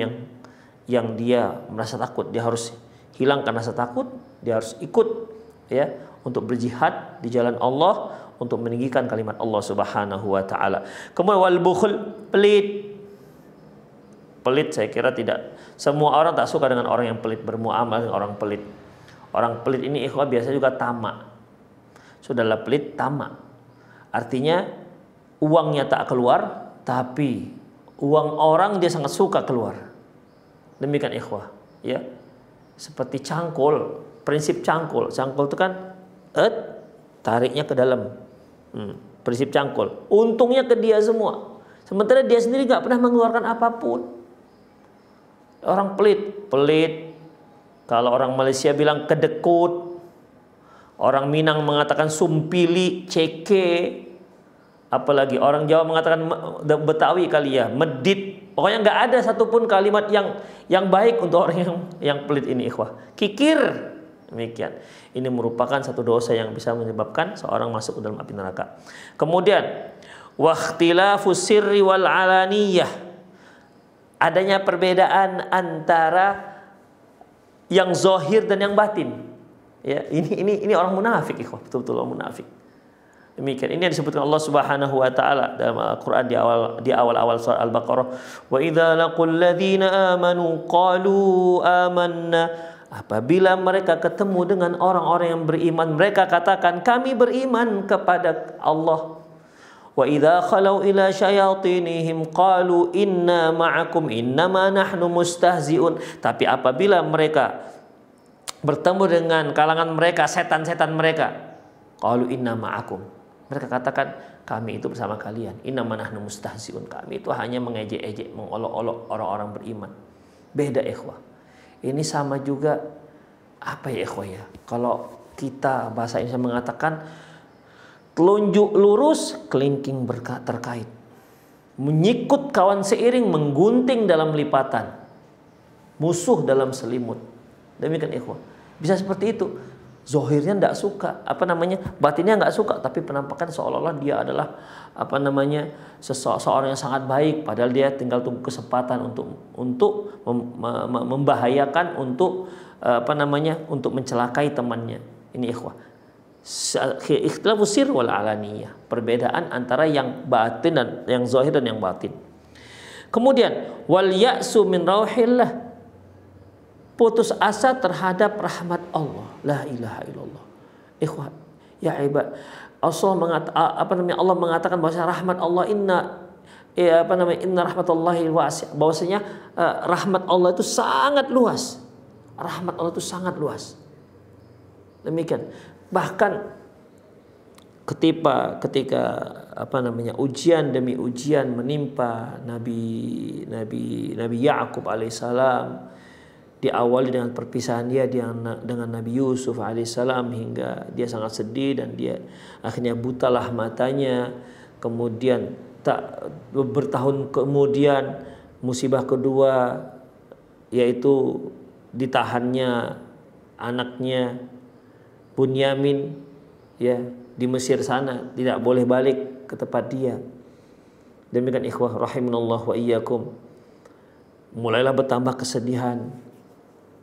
yang dia merasa takut, dia harus hilangkan rasa takut, dia harus ikut, ya, untuk berjihad di jalan Allah, untuk meninggikan kalimat Allah Subhanahu wa taala. Kemudian wal bukhl, pelit. Pelit, saya kira tidak semua orang tak suka dengan orang yang pelit, bermuamalah dengan orang pelit. Orang pelit ini ikhwah biasa juga tamak. Sudahlah pelit, tamak. Artinya uangnya tak keluar, tapi uang orang dia sangat suka keluar. Demikian ikhwah, ya. Seperti cangkul, prinsip cangkul. Cangkul itu kan tariknya ke dalam, prinsip cangkul, untungnya ke dia semua, sementara dia sendiri nggak pernah mengeluarkan apapun. Orang pelit, kalau orang Malaysia bilang kedekut, orang Minang mengatakan sumpili, ceke, apalagi orang Jawa mengatakan, Betawi kali ya, medit. Pokoknya nggak ada satupun kalimat yang baik untuk orang yang pelit ini ikhwah. Kikir. Demikian. Ini merupakan satu dosa yang bisa menyebabkan seorang masuk ke dalam api neraka. Kemudian wakhtilafus sirri wal alaniyah, adanya perbedaan antara yang zahir dan yang batin. Ya, ini orang munafik ikhwah, betul-betul orang munafik. Demikian. Ini yang disebutkan Allah Subhanahu wa taala dalam Al-Qur'an di awal-awal surah Al-Baqarah. Wa idza laqul ladzina amanu qalu amanna. Apabila mereka ketemu dengan orang-orang yang beriman, mereka katakan kami beriman kepada Allah. Wa idza khalau ila syayatinihim qalu inna ma'akum innama nahnu mustahzi'un. Tapi apabila mereka bertemu dengan kalangan mereka, setan-setan mereka, qalu inna ma'akum, mereka katakan kami itu bersama kalian. Innama nahnu mustahzi'un, kami itu hanya mengejek-ejek, mengolok-olok orang-orang beriman. Beda ikhwah. Ini sama juga, apa ya ikhwah ya, kalau kita bahasa Indonesia mengatakan telunjuk lurus, kelingking terkait, menyikut kawan seiring, menggunting dalam lipatan, musuh dalam selimut. Demikian ikhwah. Bisa seperti itu. Zohirnya tidak suka, batinnya nggak suka, tapi penampakan seolah-olah dia adalah seseorang yang sangat baik, padahal dia tinggal tunggu kesempatan untuk membahayakan, untuk untuk mencelakai temannya. Ini ikhwah. Ikhtilafus sir wal alaniyah, perbedaan antara yang batin dan yang zahir dan yang batin. Kemudian wal ya'su min rauhillah, putus asa terhadap rahmat Allah. La ilaha illallah. Ikhwah, ya ibad. Allah mengatakan bahwa rahmat Allah inna rahmatullahi wasi', bahwasanya rahmat Allah itu sangat luas. Rahmat Allah itu sangat luas. Demikian. Bahkan ketika ujian demi ujian menimpa Nabi Ya'qub alaihissalam, diawali dengan perpisahan dia dengan Nabi Yusuf alaihissalam, hingga dia sangat sedih dan dia akhirnya butalah matanya. Kemudian bertahun kemudian musibah kedua, yaitu ditahannya anaknya Bunyamin, ya, di Mesir sana, tidak boleh balik ke tempat dia. Demikian ikhwah rahimanallah wa iyyakum. Mulailah bertambah kesedihan.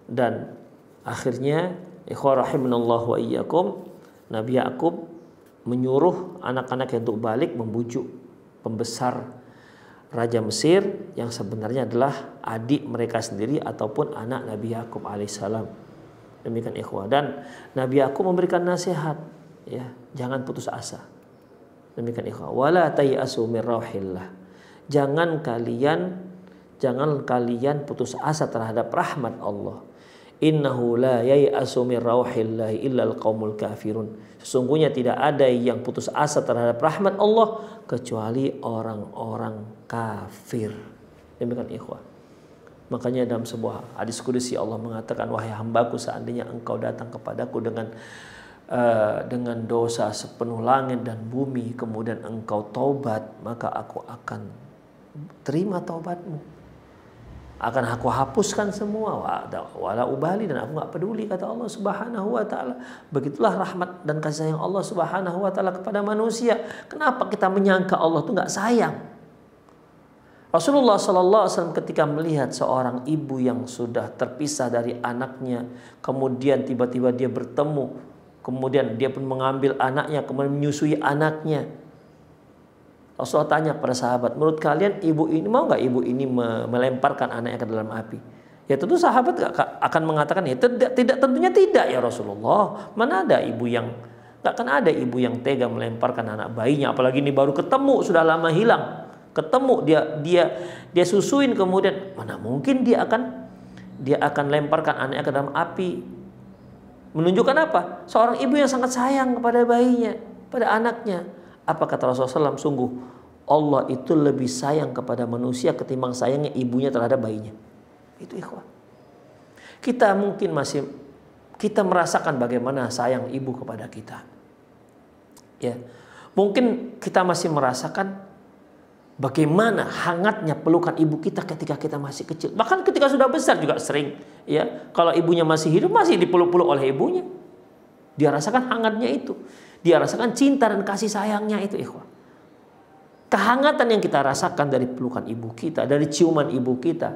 Dan akhirnya ikhwah rahimanallah wa iyyakum, Nabi Ya'qub menyuruh anak-anaknya untuk balik membujuk pembesar Raja Mesir yang sebenarnya adalah adik mereka sendiri ataupun anak Nabi Yakub alaihissalam. Demikian ikhwah. Dan Nabi Yakub memberikan nasihat, ya, jangan putus asa. Demikian ikhwah. Wala tayasu min rauhillah. Jangan kalian putus asa terhadap rahmat Allah. Innahu la yayasu min rauhillahi illal qaumul kafirun. Sesungguhnya tidak ada yang putus asa terhadap rahmat Allah kecuali orang-orang kafir. Demikian ikhwah. Makanya dalam sebuah hadis qudsi Allah mengatakan, wahai hambaku, seandainya engkau datang kepadaku dengan dosa sepenuh langit dan bumi, kemudian engkau taubat, maka aku akan terima taubatmu. Akan aku hapuskan semua, wala ubali, dan aku nggak peduli, kata Allah Subhanahu wa taala. Begitulah rahmat dan kasih sayang Allah Subhanahu wa taala kepada manusia. Kenapa kita menyangka Allah itu nggak sayang? Rasulullah sallallahu alaihi wasallam ketika melihat seorang ibu yang sudah terpisah dari anaknya, kemudian tiba-tiba dia bertemu, kemudian dia pun mengambil anaknya, kemudian menyusui anaknya. Rasulullah tanya pada sahabat, menurut kalian ibu ini mau nggak ibu ini melemparkan anaknya ke dalam api? Ya tentu sahabat akan mengatakan, ya tidak, tentunya tidak ya Rasulullah. Mana ada ibu yang, nggak akan ada ibu yang tega melemparkan anak bayinya, apalagi ini baru ketemu, sudah lama hilang. Ketemu dia susuin, kemudian mana mungkin dia akan lemparkan anaknya ke dalam api. Menunjukkan apa? Seorang ibu yang sangat sayang kepada bayinya, pada anaknya. Apa kata Rasulullah SAW? Sungguh Allah itu lebih sayang kepada manusia ketimbang sayangnya ibunya terhadap bayinya. Itu ikhwah. Kita merasakan bagaimana sayang ibu kepada kita. Ya, mungkin kita masih merasakan bagaimana hangatnya pelukan ibu kita ketika kita masih kecil. Bahkan ketika sudah besar juga sering. Ya, kalau ibunya masih hidup masih dipeluk-peluk oleh ibunya. Dia rasakan hangatnya itu. Dia rasakan cinta dan kasih sayangnya itu, ikhwah. Kehangatan yang kita rasakan dari pelukan ibu kita, dari ciuman ibu kita,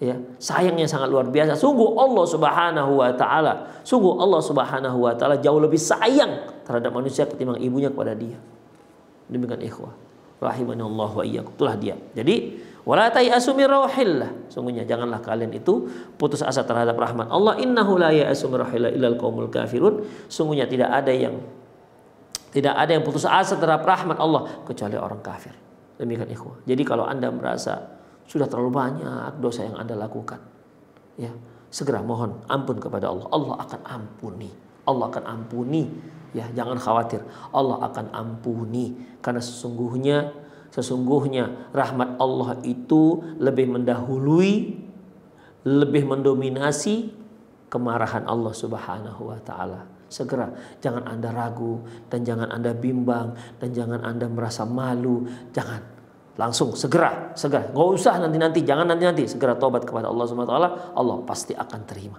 ya, sayangnya sangat luar biasa. Sungguh Allah Subhanahu wa taala jauh lebih sayang terhadap manusia ketimbang ibunya kepada dia. Demikian ikhwah. Rahimanallahu wa iyyakum. Itulah dia. Jadi wala tayasu min rauhillah. Sungguhnya janganlah kalian itu putus asa terhadap rahmat Allah. Innahu la yayasu min rauhillah illal qaumul kafirun. Sungguhnya tidak ada yang putus asa terhadap rahmat Allah kecuali orang kafir. Demikian ikhwah. Jadi kalau Anda merasa sudah terlalu banyak dosa yang Anda lakukan, ya, segera mohon ampun kepada Allah. Allah akan ampuni. Allah akan ampuni. Ya, jangan khawatir. Allah akan ampuni karena sesungguhnya rahmat Allah itu lebih mendahului, lebih mendominasi kemarahan Allah Subhanahu wa taala. Segera, jangan Anda ragu dan jangan Anda bimbang dan jangan Anda merasa malu. Jangan, langsung segera, nggak usah nanti, jangan nanti, segera tobat kepada Allah Subhanahu wa taala. Allah pasti akan terima.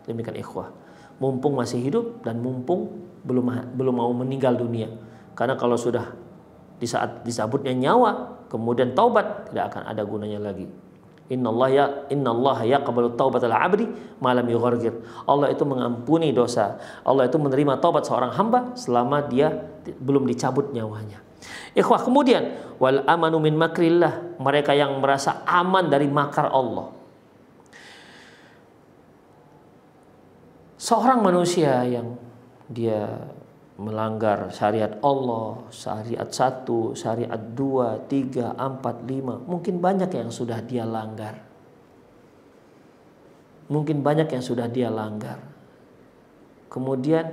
Demikian ikhwah. Mumpung masih hidup dan mumpung belum mau meninggal dunia. Karena kalau sudah di saat disabutnya nyawa kemudian taubat, tidak akan ada gunanya lagi. Innallaha yaqbalu taubatal 'abdi ma lam yughargir. Allah itu mengampuni dosa. Allah itu menerima taubat seorang hamba selama dia belum dicabut nyawanya. Ikhwah, kemudian wal amanu min makrillah, mereka yang merasa aman dari makar Allah. Seorang manusia yang dia melanggar syariat Allah, syariat 1, syariat 2, 3, 4, 5, mungkin banyak yang sudah dia langgar. Kemudian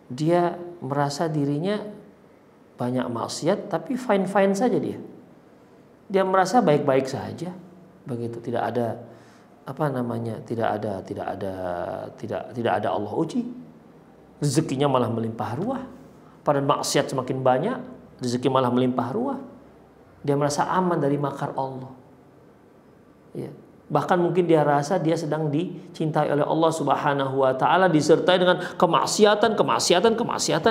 dia merasa dirinya banyak maksiat tapi fine-fine saja dia. Dia merasa baik-baik saja. Begitu, tidak ada tidak ada Allah uji. Rezekinya malah melimpah ruah. Pada maksiat semakin banyak, rezeki malah melimpah ruah. Dia merasa aman dari makar Allah. Ya. Bahkan mungkin dia rasa dia sedang dicintai oleh Allah Subhanahu wa taala, disertai dengan kemaksiatan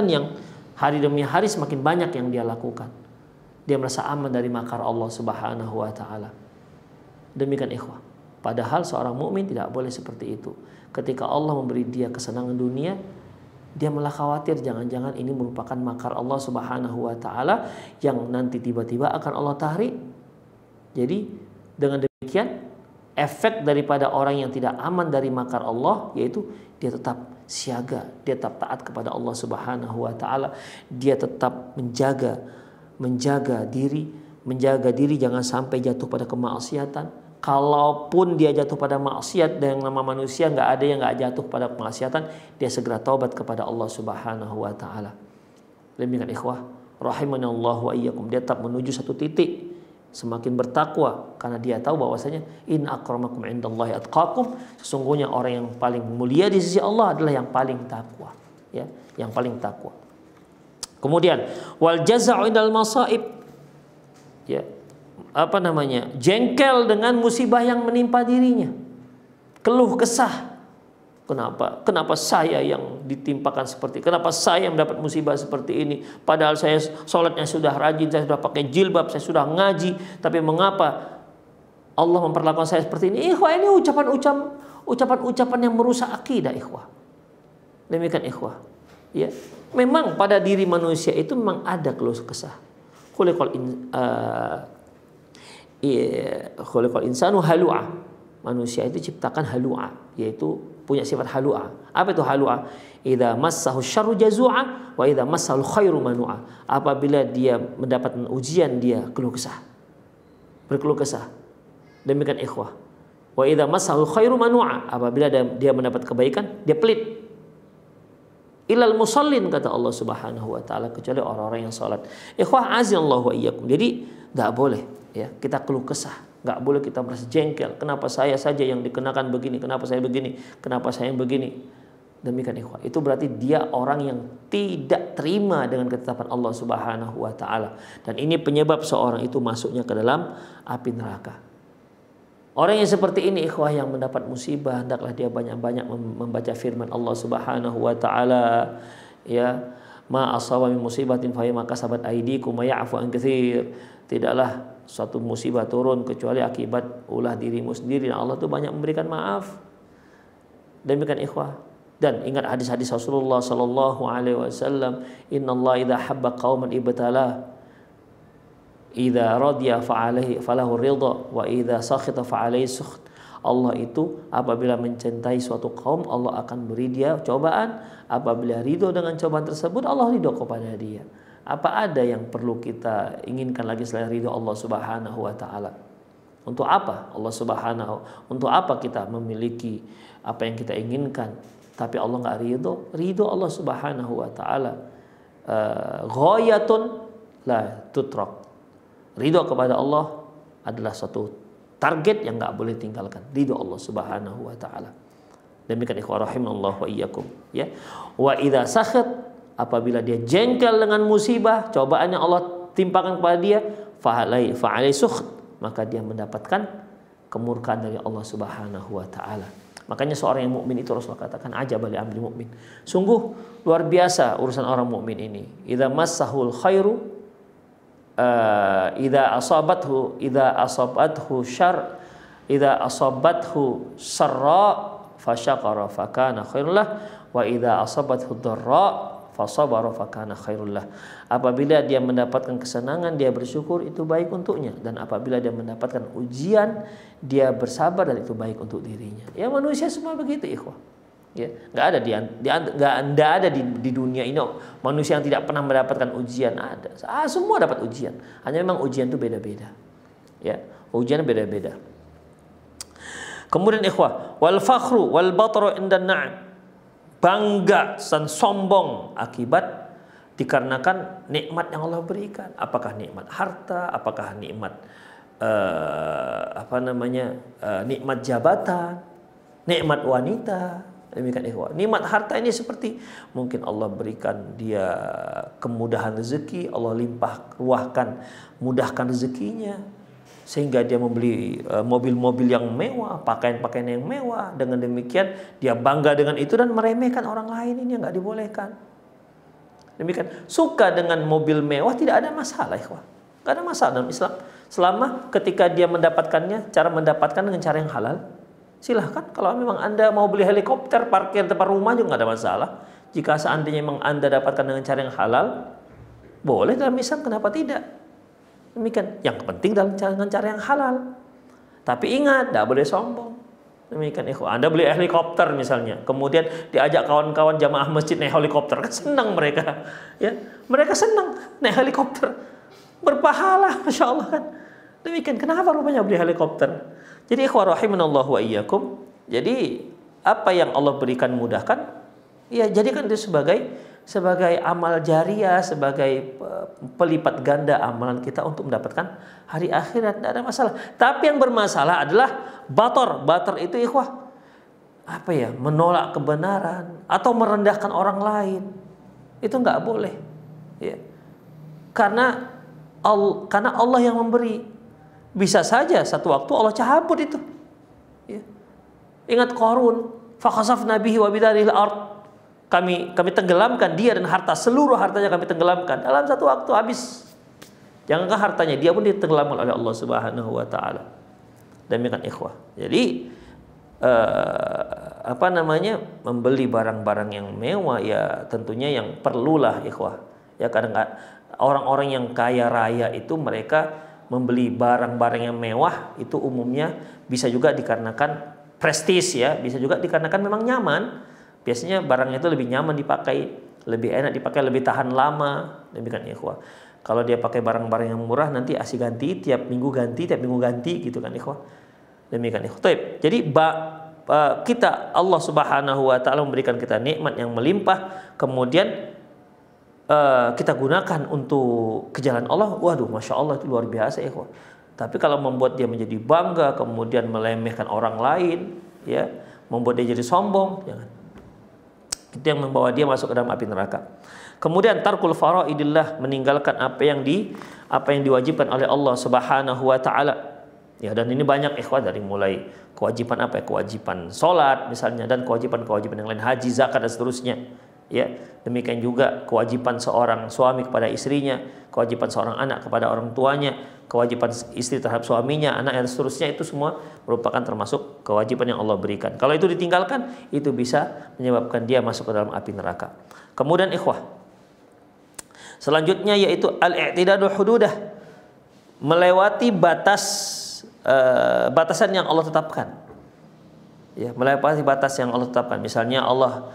yang hari demi hari semakin banyak yang dia lakukan. Dia merasa aman dari makar Allah Subhanahu wa taala. Demikian ikhwah. Padahal seorang mukmin tidak boleh seperti itu. Ketika Allah memberi dia kesenangan dunia, Dia malah khawatir jangan-jangan ini merupakan makar Allah Subhanahu wa taala yang nanti tiba-tiba akan Allah tarik. Jadi dengan demikian efek daripada orang yang tidak aman dari makar Allah yaitu dia tetap siaga, dia tetap taat kepada Allah Subhanahu wa taala, dia tetap menjaga diri jangan sampai jatuh pada kemaksiatan. Kalaupun dia jatuh pada maksiat dan nama manusia nggak ada yang nggak jatuh pada kemaksiatan, dia segera taubat kepada Allah Subhanahu wa taala. Demikian ikhwah, rahimanallahu wa iyyakum, dia tetap menuju satu titik semakin bertakwa karena dia tahu bahwasanya in akramakum indallahi atqakum, sesungguhnya orang yang paling mulia di sisi Allah adalah yang paling takwa, ya, yang paling takwa. Kemudian wal jaza'u indal masaib, ya, jengkel dengan musibah yang menimpa dirinya, keluh kesah, kenapa saya yang ditimpakan seperti, kenapa saya yang mendapat musibah seperti ini, padahal saya sholatnya sudah rajin, saya sudah pakai jilbab, saya sudah ngaji, tapi mengapa Allah memperlakukan saya seperti ini? Ikhwah, ini ucapan-ucapan yang merusak akidah, ikhwah. Demikian ikhwah, ya, memang pada diri manusia itu memang ada keluh kesah. Khuliqal insanu halu'a, manusia itu ciptakan halu'a, yaitu punya sifat halu'a. Apa itu halu'a? Idza massahu syarru jazu'a wa idza massahul khairu manu'a. Apabila dia mendapatkan ujian dia keluh kesah, berkeluh kesah. Demikian ikhwah. Wa idza massahul khairu manu'a, apabila dia mendapat kebaikan dia pelit. Ilal musallin, kata Allah Subhanahu wa taala, kecuali orang-orang yang salat. Ikhwah azinallahu wa iyyakum. Jadi enggak boleh, ya, kita keluh kesah, enggak boleh kita merasa jengkel, kenapa saya saja yang dikenakan begini, kenapa saya begini, kenapa saya yang begini. Demikian ikhwah, itu berarti dia orang yang tidak terima dengan ketetapan Allah Subhanahu wa taala, dan ini penyebab seorang itu masuknya ke dalam api neraka. Orang yang seperti ini ikhwah yang mendapat musibah, hendaklah dia banyak-banyak membaca firman Allah Subhanahu wa taala, ya, ma asaba min musibatin fa bima kasabat aydikum wa ya'fu an katsir. Tidaklah suatu musibah turun kecuali akibat ulah dirimu sendiri, dan Allah itu banyak memberikan maaf. Demikian ikhwah. Dan ingat hadis-hadis Rasulullah sallallahu alaihi wasallam, innallaha idza habba qauman ibtalah, idza radiya fa'alaihi falahu ridha wa idza sakhita fa'alaihi sukht. Allah itu apabila mencintai suatu kaum, Allah akan beri dia cobaan. Apabila ridho dengan cobaan tersebut, Allah ridho kepada dia. Apa ada yang perlu kita inginkan lagi selain ridho Allah Subhanahu wa taala? Untuk apa Allah Subhanahu? Untuk apa kita memiliki apa yang kita inginkan tapi Allah enggak ridho? Ridho Allah Subhanahu wa taala ghayatun la tutrak. Ridho kepada Allah adalah suatu target yang enggak boleh tinggalkan. Ridho Allah Subhanahu wa taala. Demikian ikhwah rahimallahu wa iyyakum, ya. Wa idza sakhat, apabila dia jengkel dengan musibah, cobaan yang Allah timpakan kepada dia, fa'alai sukht, maka dia mendapatkan kemurkaan dari Allah Subhanahu wa taala. Makanya seorang yang mukmin itu Rasulullah katakan ajab li amri mukmin. Sungguh luar biasa urusan orang mukmin ini. Idza massahul khairu idza asabathu sarra fasyakara fakana khairul lah, wa idza asabathu dharra fasabara fakana khairul lah. Apabila dia mendapatkan kesenangan dia bersyukur, itu baik untuknya, dan apabila dia mendapatkan ujian dia bersabar, dan itu baik untuk dirinya. Ya, manusia semua begitu ikhwah. Ya, nggak ada di dunia ini manusia yang tidak pernah mendapatkan ujian. Ada, semua dapat ujian. Hanya memang ujian itu beda-beda. Ya, ujian beda-beda. Kemudian ikhwah, wal fakhru wal batru indan na'am, bangga dan sombong akibat dikarenakan nikmat yang Allah berikan. Apakah nikmat harta, apakah nikmat nikmat jabatan, nikmat wanita. Demikian ikhwah. Nikmat harta ini seperti mungkin Allah berikan dia kemudahan rezeki, Allah mudahkan rezekinya sehingga dia membeli mobil-mobil yang mewah, pakaian-pakaian yang mewah. Dengan demikian dia bangga dengan itu dan meremehkan orang lain. Ini yang nggak dibolehkan. Demikian, suka dengan mobil mewah tidak ada masalah ikhwah. Nggak ada masalah dalam Islam. Selama ketika dia mendapatkannya, cara mendapatkan dengan cara yang halal, silahkan. Kalau memang Anda mau beli helikopter, parkir depan rumah juga nggak ada masalah. Jika seandainya memang Anda dapatkan dengan cara yang halal, boleh dalam Islam, kenapa tidak? Demikian. Yang penting dengan cara yang halal. Tapi ingat, tidak boleh sombong. Demikian ikhwan. Anda beli helikopter misalnya, kemudian diajak kawan-kawan jamaah masjid naik helikopter, kan senang mereka, ya. Mereka senang naik helikopter, berpahala, masya Allah kan. Demikian. Kenapa rupanya beli helikopter? Jadi ikhwan rahimanallahu wa iyyakum. Jadi apa yang Allah berikan mudahkan, ya jadikan itu sebagai amal jariah, sebagai pelipat ganda amalan kita untuk mendapatkan hari akhirat. Tidak ada masalah. Tapi yang bermasalah adalah bator. Bator itu ikhwah, apa ya, menolak kebenaran atau merendahkan orang lain. Itu nggak boleh, ya. Karena Allah yang memberi. Bisa saja satu waktu Allah cabut itu, ya. Ingat Qarun, fakhasafna bihi wa bidarihil ard. Kami tenggelamkan dia dan harta, seluruh hartanya kami tenggelamkan dalam satu waktu, habis. Jangankan hartanya, dia pun ditenggelamkan oleh Allah Subhanahu wa taala. Demikian ikhwah. Jadi membeli barang-barang yang mewah ya tentunya yang perlulah ikhwah. Ya kadang orang-orang yang kaya raya itu mereka membeli barang-barang yang mewah itu umumnya bisa juga dikarenakan prestis, ya, bisa juga dikarenakan memang nyaman. Biasanya barang itu lebih nyaman dipakai, lebih enak dipakai, lebih tahan lama. Demikian ikhwah. Kalau dia pakai barang-barang yang murah nanti asih ganti, tiap minggu ganti gitu kan ikhwah. Demikian ikhwah. Jadi kita, Allah Subhanahu wa taala memberikan kita nikmat yang melimpah, kemudian kita gunakan untuk ke jalan Allah. Waduh, masya Allah, itu luar biasa ikhwah. Tapi kalau membuat dia menjadi bangga, kemudian melemehkan orang lain, ya, membuat dia jadi sombong, jangan. Itu yang membawa dia masuk ke dalam api neraka. Kemudian tarkul faraidillah, meninggalkan apa yang diwajibkan oleh Allah Subhanahu wa taala. Ya, dan ini banyak ikhwah, dari mulai kewajiban kewajiban salat misalnya, dan kewajiban-kewajiban yang lain, haji, zakat dan seterusnya. Ya, demikian juga kewajiban seorang suami kepada istrinya, kewajiban seorang anak kepada orang tuanya, kewajiban istri terhadap suaminya, anak dan seterusnya, itu semua merupakan termasuk kewajiban yang Allah berikan. Kalau itu ditinggalkan, itu bisa menyebabkan dia masuk ke dalam api neraka. Kemudian ikhwah, selanjutnya yaitu al-i'tidadu hududah, melewati batasan yang Allah tetapkan. Ya, melewati batas yang Allah tetapkan. Misalnya Allah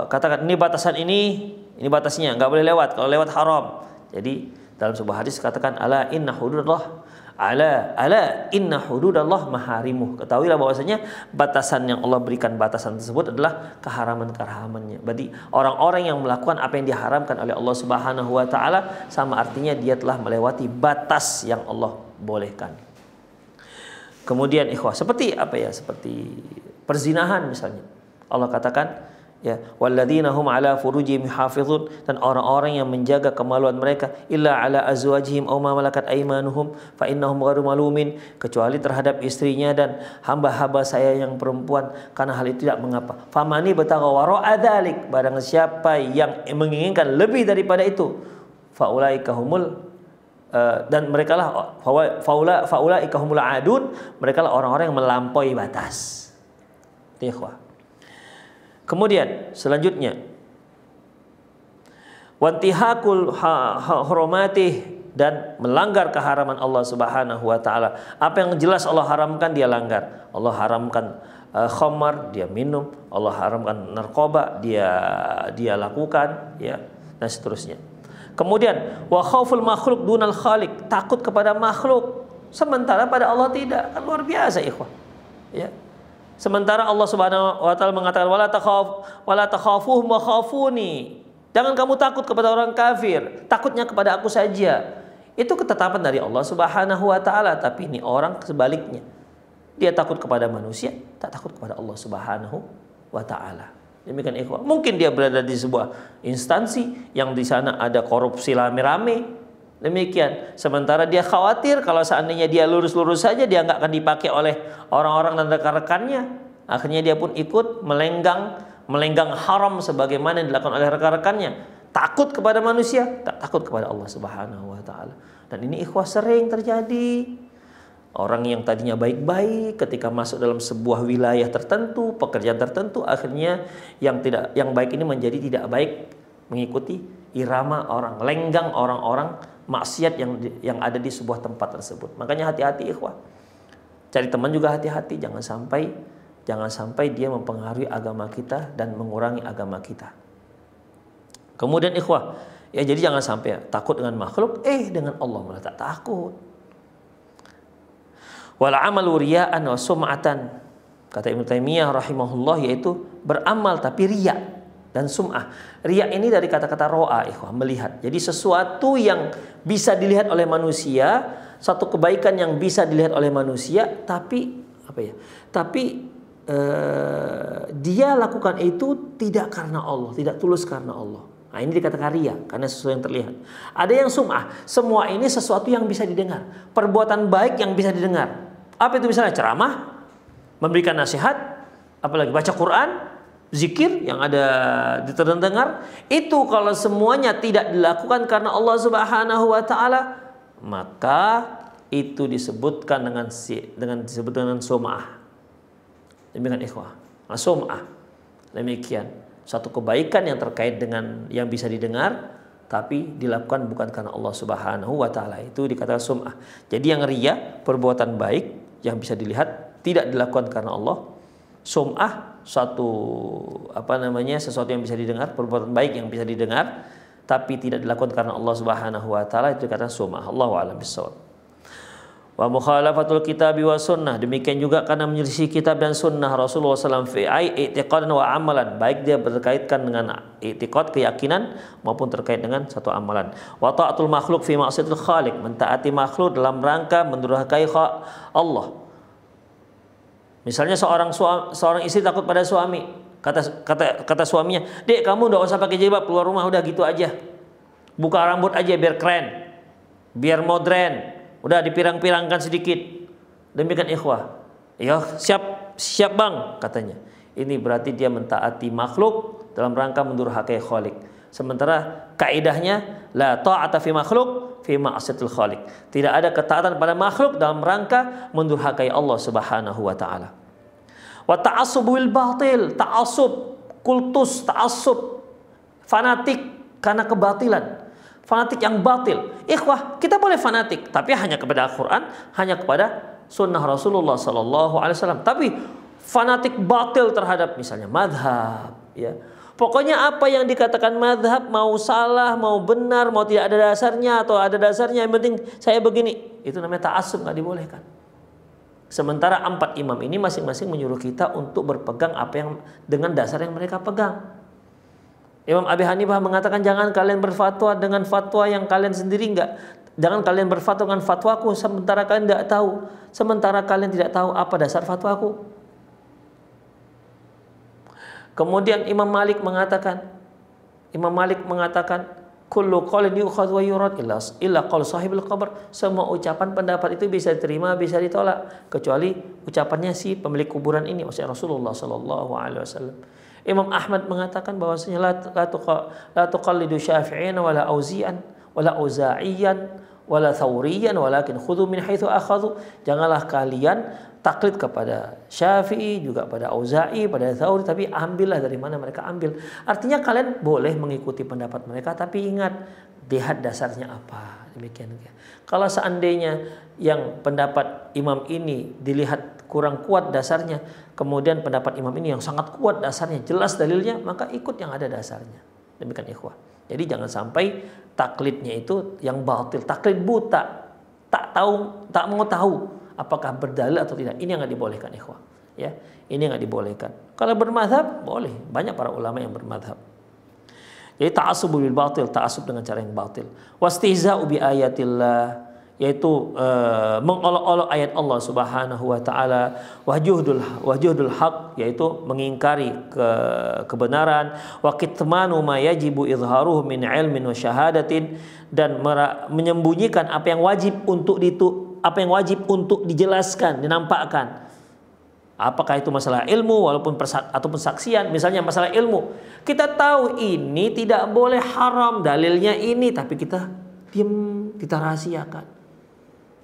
katakan ini batasan ini batasnya, nggak boleh lewat. Kalau lewat haram. Jadi dalam sebuah hadis katakan ala inna hududallah maharimuh. Ketahuilah bahwasanya batasan yang Allah berikan, batasan tersebut adalah keharaman-keharamannya. Berarti orang-orang yang melakukan apa yang diharamkan oleh Allah Subhanahu wa taala, sama artinya dia telah melewati batas yang Allah bolehkan. Kemudian ikhwah, seperti apa ya? Seperti perzinahan misalnya. Allah katakan, ya, walladzina hum ala furujihim hafizun, dan orang-orang yang menjaga kemaluan mereka, illa ala azwajihim aw ma malakat aymanuhum fa innahum ghairu malumin, kecuali terhadap istrinya dan hamba-hamba saya yang perempuan, karena hal itu tidak mengapa. Famani batagha wara'a dzalik, barang siapa yang menginginkan lebih daripada itu, faulaika humul dan merekalah faulaika humul adun, merekalah orang-orang yang melampaui batas. Ikhwah. Kemudian selanjutnya wantihakul hurumatih, dan melanggar keharaman Allah Subhanahu wa taala. Apa yang jelas Allah haramkan dia langgar. Allah haramkan khamar, dia minum. Allah haramkan narkoba, dia lakukan, ya, dan seterusnya. Kemudian wa khauful makhluk dunal khaliq, takut kepada makhluk sementara pada Allah tidak. Kan luar biasa ikhwah. Ya. Sementara Allah Subhanahu wa taala mengatakan wala takhafuhum wa khafuni. Jangan kamu takut kepada orang kafir, takutnya kepada aku saja. Itu ketetapan dari Allah Subhanahu wa taala, tapi ini orang sebaliknya. Dia takut kepada manusia, tak takut kepada Allah Subhanahu wa taala. Demikian ikhwah. Mungkin dia berada di sebuah instansi yang di sana ada korupsi rame-rame. Demikian. Sementara dia khawatir kalau seandainya dia lurus-lurus saja, dia nggak akan dipakai oleh orang-orang dan rekan-rekannya. Akhirnya dia pun ikut melenggang haram sebagaimana yang dilakukan oleh rekan-rekannya. Takut kepada manusia, tak takut kepada Allah Subhanahu wa taala. Dan ini ikhwah sering terjadi. Orang yang tadinya baik-baik ketika masuk dalam sebuah wilayah tertentu, pekerjaan tertentu, akhirnya yang baik ini menjadi tidak baik mengikuti irama orang, lenggang orang-orang maksiat yang ada di sebuah tempat tersebut. Makanya hati-hati ikhwah. Cari teman juga hati-hati, jangan sampai dia mempengaruhi agama kita dan mengurangi agama kita. Kemudian ikhwah, ya jadi jangan sampai takut dengan makhluk, dengan Allah malah tak takut. Wal amalu riya'an wa sum'atan, kata Ibnu Taimiyah rahimahullah, yaitu beramal tapi riya dan sum'ah. Riya ini dari kata-kata ro'a, ikhwah, melihat. Jadi sesuatu yang bisa dilihat oleh manusia, satu kebaikan yang bisa dilihat oleh manusia, tapi dia lakukan itu tidak karena Allah, tidak tulus karena Allah. Nah, ini dikatakan riya karena sesuatu yang terlihat. Ada yang sum'ah, semua ini sesuatu yang bisa didengar, perbuatan baik yang bisa didengar. Apa itu? Misalnya ceramah, memberikan nasihat, apalagi baca Quran, zikir yang ada terdengar. Itu kalau semuanya tidak dilakukan karena Allah Subhanahu wa taala, maka itu disebutkan dengan sum'ah. Demikian ikhwah. Sum'ah. Demikian. Satu kebaikan yang terkait dengan yang bisa didengar tapi dilakukan bukan karena Allah Subhanahu wa taala, itu dikatakan sum'ah. Jadi yang riya, perbuatan baik yang bisa dilihat tidak dilakukan karena Allah. Sum'ah, sesuatu yang bisa didengar, perbuatan baik yang bisa didengar tapi tidak dilakukan karena Allah Subhanahu wa taala, itu dikatakan sum'ah. Allahu a'lam bissawab. Wa mukhalafatul kitabi wa sunnah, demikian juga karena menyelisih kitab dan sunnah Rasulullah SAW fi i'tiqadan wa amalan, baik dia berkaitan dengan i'tiqad, keyakinan, maupun terkait dengan satu amalan. Wa ta'atul makhluk fi ma'siyatil khaliq, mentaati makhluk dalam rangka mendurhakai Allah. Misalnya seorang istri takut pada suami, kata suaminya, "Dek, kamu enggak usah pakai jilbab, keluar rumah udah gitu aja. Buka rambut aja biar keren, biar modern. Udah dipirang-pirangkan sedikit." Demikian ikhwah. Ya, siap bang, katanya. Ini berarti dia mentaati makhluk dalam rangka mendurhakai khaliq. Sementara kaidahnya la ta'ata fi makhluk fi ma'siyatil khaliq. Tidak ada ketaatan pada makhluk dalam rangka mendurhakai Allah Subhanahu wa taala. Wa ta'assubul batil, ta'assub, kultus, ta'assub, fanatik karena kebatilan. Fanatik yang batil. Ikhwah, kita boleh fanatik tapi hanya kepada Al-Qur'an, hanya kepada sunnah Rasulullah sallallahu alaihi wasallam. Tapi fanatik batil terhadap misalnya mazhab, ya. Pokoknya apa yang dikatakan mazhab, mau salah, mau benar, mau tidak ada dasarnya atau ada dasarnya, yang penting saya begini, itu namanya ta'assub, nggak dibolehkan. Sementara 4 imam ini masing-masing menyuruh kita untuk berpegang apa yang dengan dasar yang mereka pegang. Imam Abi Hanifah mengatakan jangan kalian berfatwa dengan fatwa yang kalian sendiri jangan kalian berfatwa dengan fatwaku sementara kalian tidak tahu, sementara kalian tidak tahu apa dasar fatwaku. Kemudian Imam Malik mengatakan kullu qaulin yu'khadhu wa yurad illa qaul sahibul qabr. Semua ucapan pendapat itu bisa diterima, bisa ditolak kecuali ucapannya si pemilik kuburan ini, maksudnya Rasulullah sallallahu alaihi wasallam. Imam Ahmad mengatakan bahwasanya la tuqallidu Syafi'iyyan wala Auzi'an wala Auza'iyan wala Thawriyan walakin khudhu min haitsu akhadhu. Janganlah kalian taklid kepada Syafi'i, juga pada Auza'i, pada Thawri, tapi ambillah dari mana mereka ambil. Artinya kalian boleh mengikuti pendapat mereka, tapi ingat lihat dasarnya apa. Demikian. Kalau seandainya yang pendapat imam ini dilihat kurang kuat dasarnya, kemudian pendapat imam ini yang sangat kuat dasarnya, jelas dalilnya, maka ikut yang ada dasarnya. Demikian ikhwah. Jadi jangan sampai taklidnya itu yang batil, taklid buta, tak mau tahu apakah berdalil atau tidak. Ini yang nggak dibolehkan ikhwah, ya. Ini nggak dibolehkan. Kalau bermadzhab boleh, banyak para ulama yang bermadzhab. Jadi ta'assub bil batil, ta'assub dengan cara yang batil. Wastihza'u bi ayatillah, yaitu mengolok-olok ayat Allah Subhanahu wa taala. Wahjuhdul haq, yaitu mengingkari kebenaran. Wa kitmanu ma yajibu izharuhu min ilmin wa syahadatin, dan menyembunyikan apa yang wajib untuk dijelaskan, dinampakkan. Apakah itu masalah ilmu ataupun saksian. Misalnya masalah ilmu, kita tahu ini tidak boleh haram, dalilnya ini, tapi kita diam, kita rahasiakan.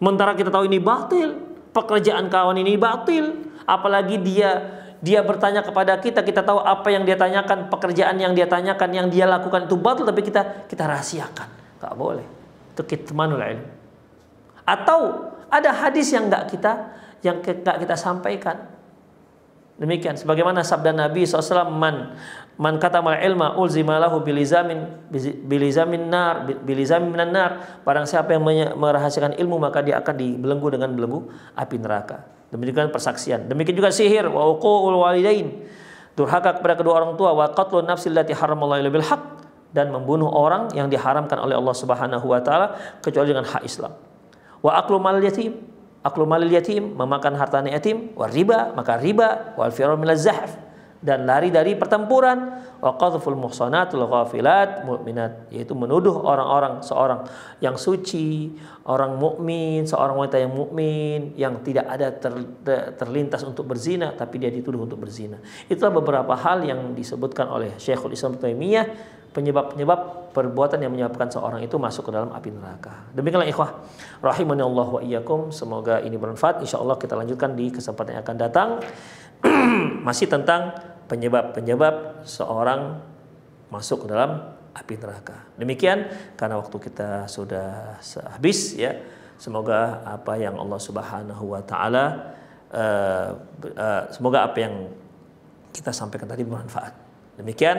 Sementara kita tahu ini batil, pekerjaan kawan ini batil. Apalagi dia bertanya kepada kita, kita tahu apa yang dia tanyakan, pekerjaan yang dia tanyakan, yang dia lakukan itu batil, tapi kita rahasiakan. Nggak boleh. Itu kitmanul ilm. Atau ada hadis yang nggak kita sampaikan. Demikian sebagaimana sabda Nabi SAW, man katamal ilma ulzima lahu bilizamin minan nar. Barang siapa yang merahasiakan ilmu, maka dia akan dibelenggu dengan belenggu api neraka. Demikian persaksian. Demikian juga sihir, wa uquul walidain, durhaka kepada kedua orang tua, wa qatlun nafsil lati haramallahu illa bil haqq, dan membunuh orang yang diharamkan oleh Allah Subhanahu wa taala kecuali dengan hak Islam. Wa aklu malil yatim, memakan harta yatim, wa riba, maka riba, wal firar minaz zahf, dan lari dari pertempuran, wa qadhful muhsanatul ghafilat mu'minat, yaitu menuduh seorang yang suci, orang mukmin, seorang wanita yang mukmin yang tidak ada terlintas untuk berzina, tapi dia dituduh untuk berzina. Itulah beberapa hal yang disebutkan oleh Syekhul Islam Taimiyah, penyebab perbuatan yang menyebabkan seorang itu masuk ke dalam api neraka. Demikianlah ikhwah rahimani Allah wa iyyakum, semoga ini bermanfaat. Insyaallah kita lanjutkan di kesempatan yang akan datang masih tentang penyebab seorang masuk ke dalam api neraka. Demikian, karena waktu kita sudah habis ya. Semoga apa yang Allah Subhanahu wa taala semoga apa yang kita sampaikan tadi bermanfaat. Demikian,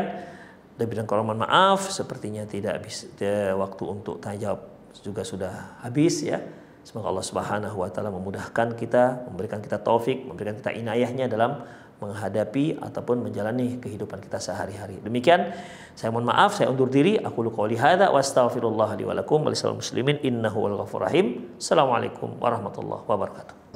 lebih dan kurang mohon maaf, sepertinya tidak habis waktu untuk tanya jawab juga sudah habis ya. Semoga Allah Subhanahu wa taala memudahkan kita, memberikan kita taufik, memberikan kita inayahnya dalam menghadapi ataupun menjalani kehidupan kita sehari-hari. Demikian, saya mohon maaf, saya undur diri. Aku qouli hadza wa astaghfirullah li wa lakum wa lisal muslimin innahu wal ghafurur rahim. Assalamualaikum warahmatullahi wabarakatuh.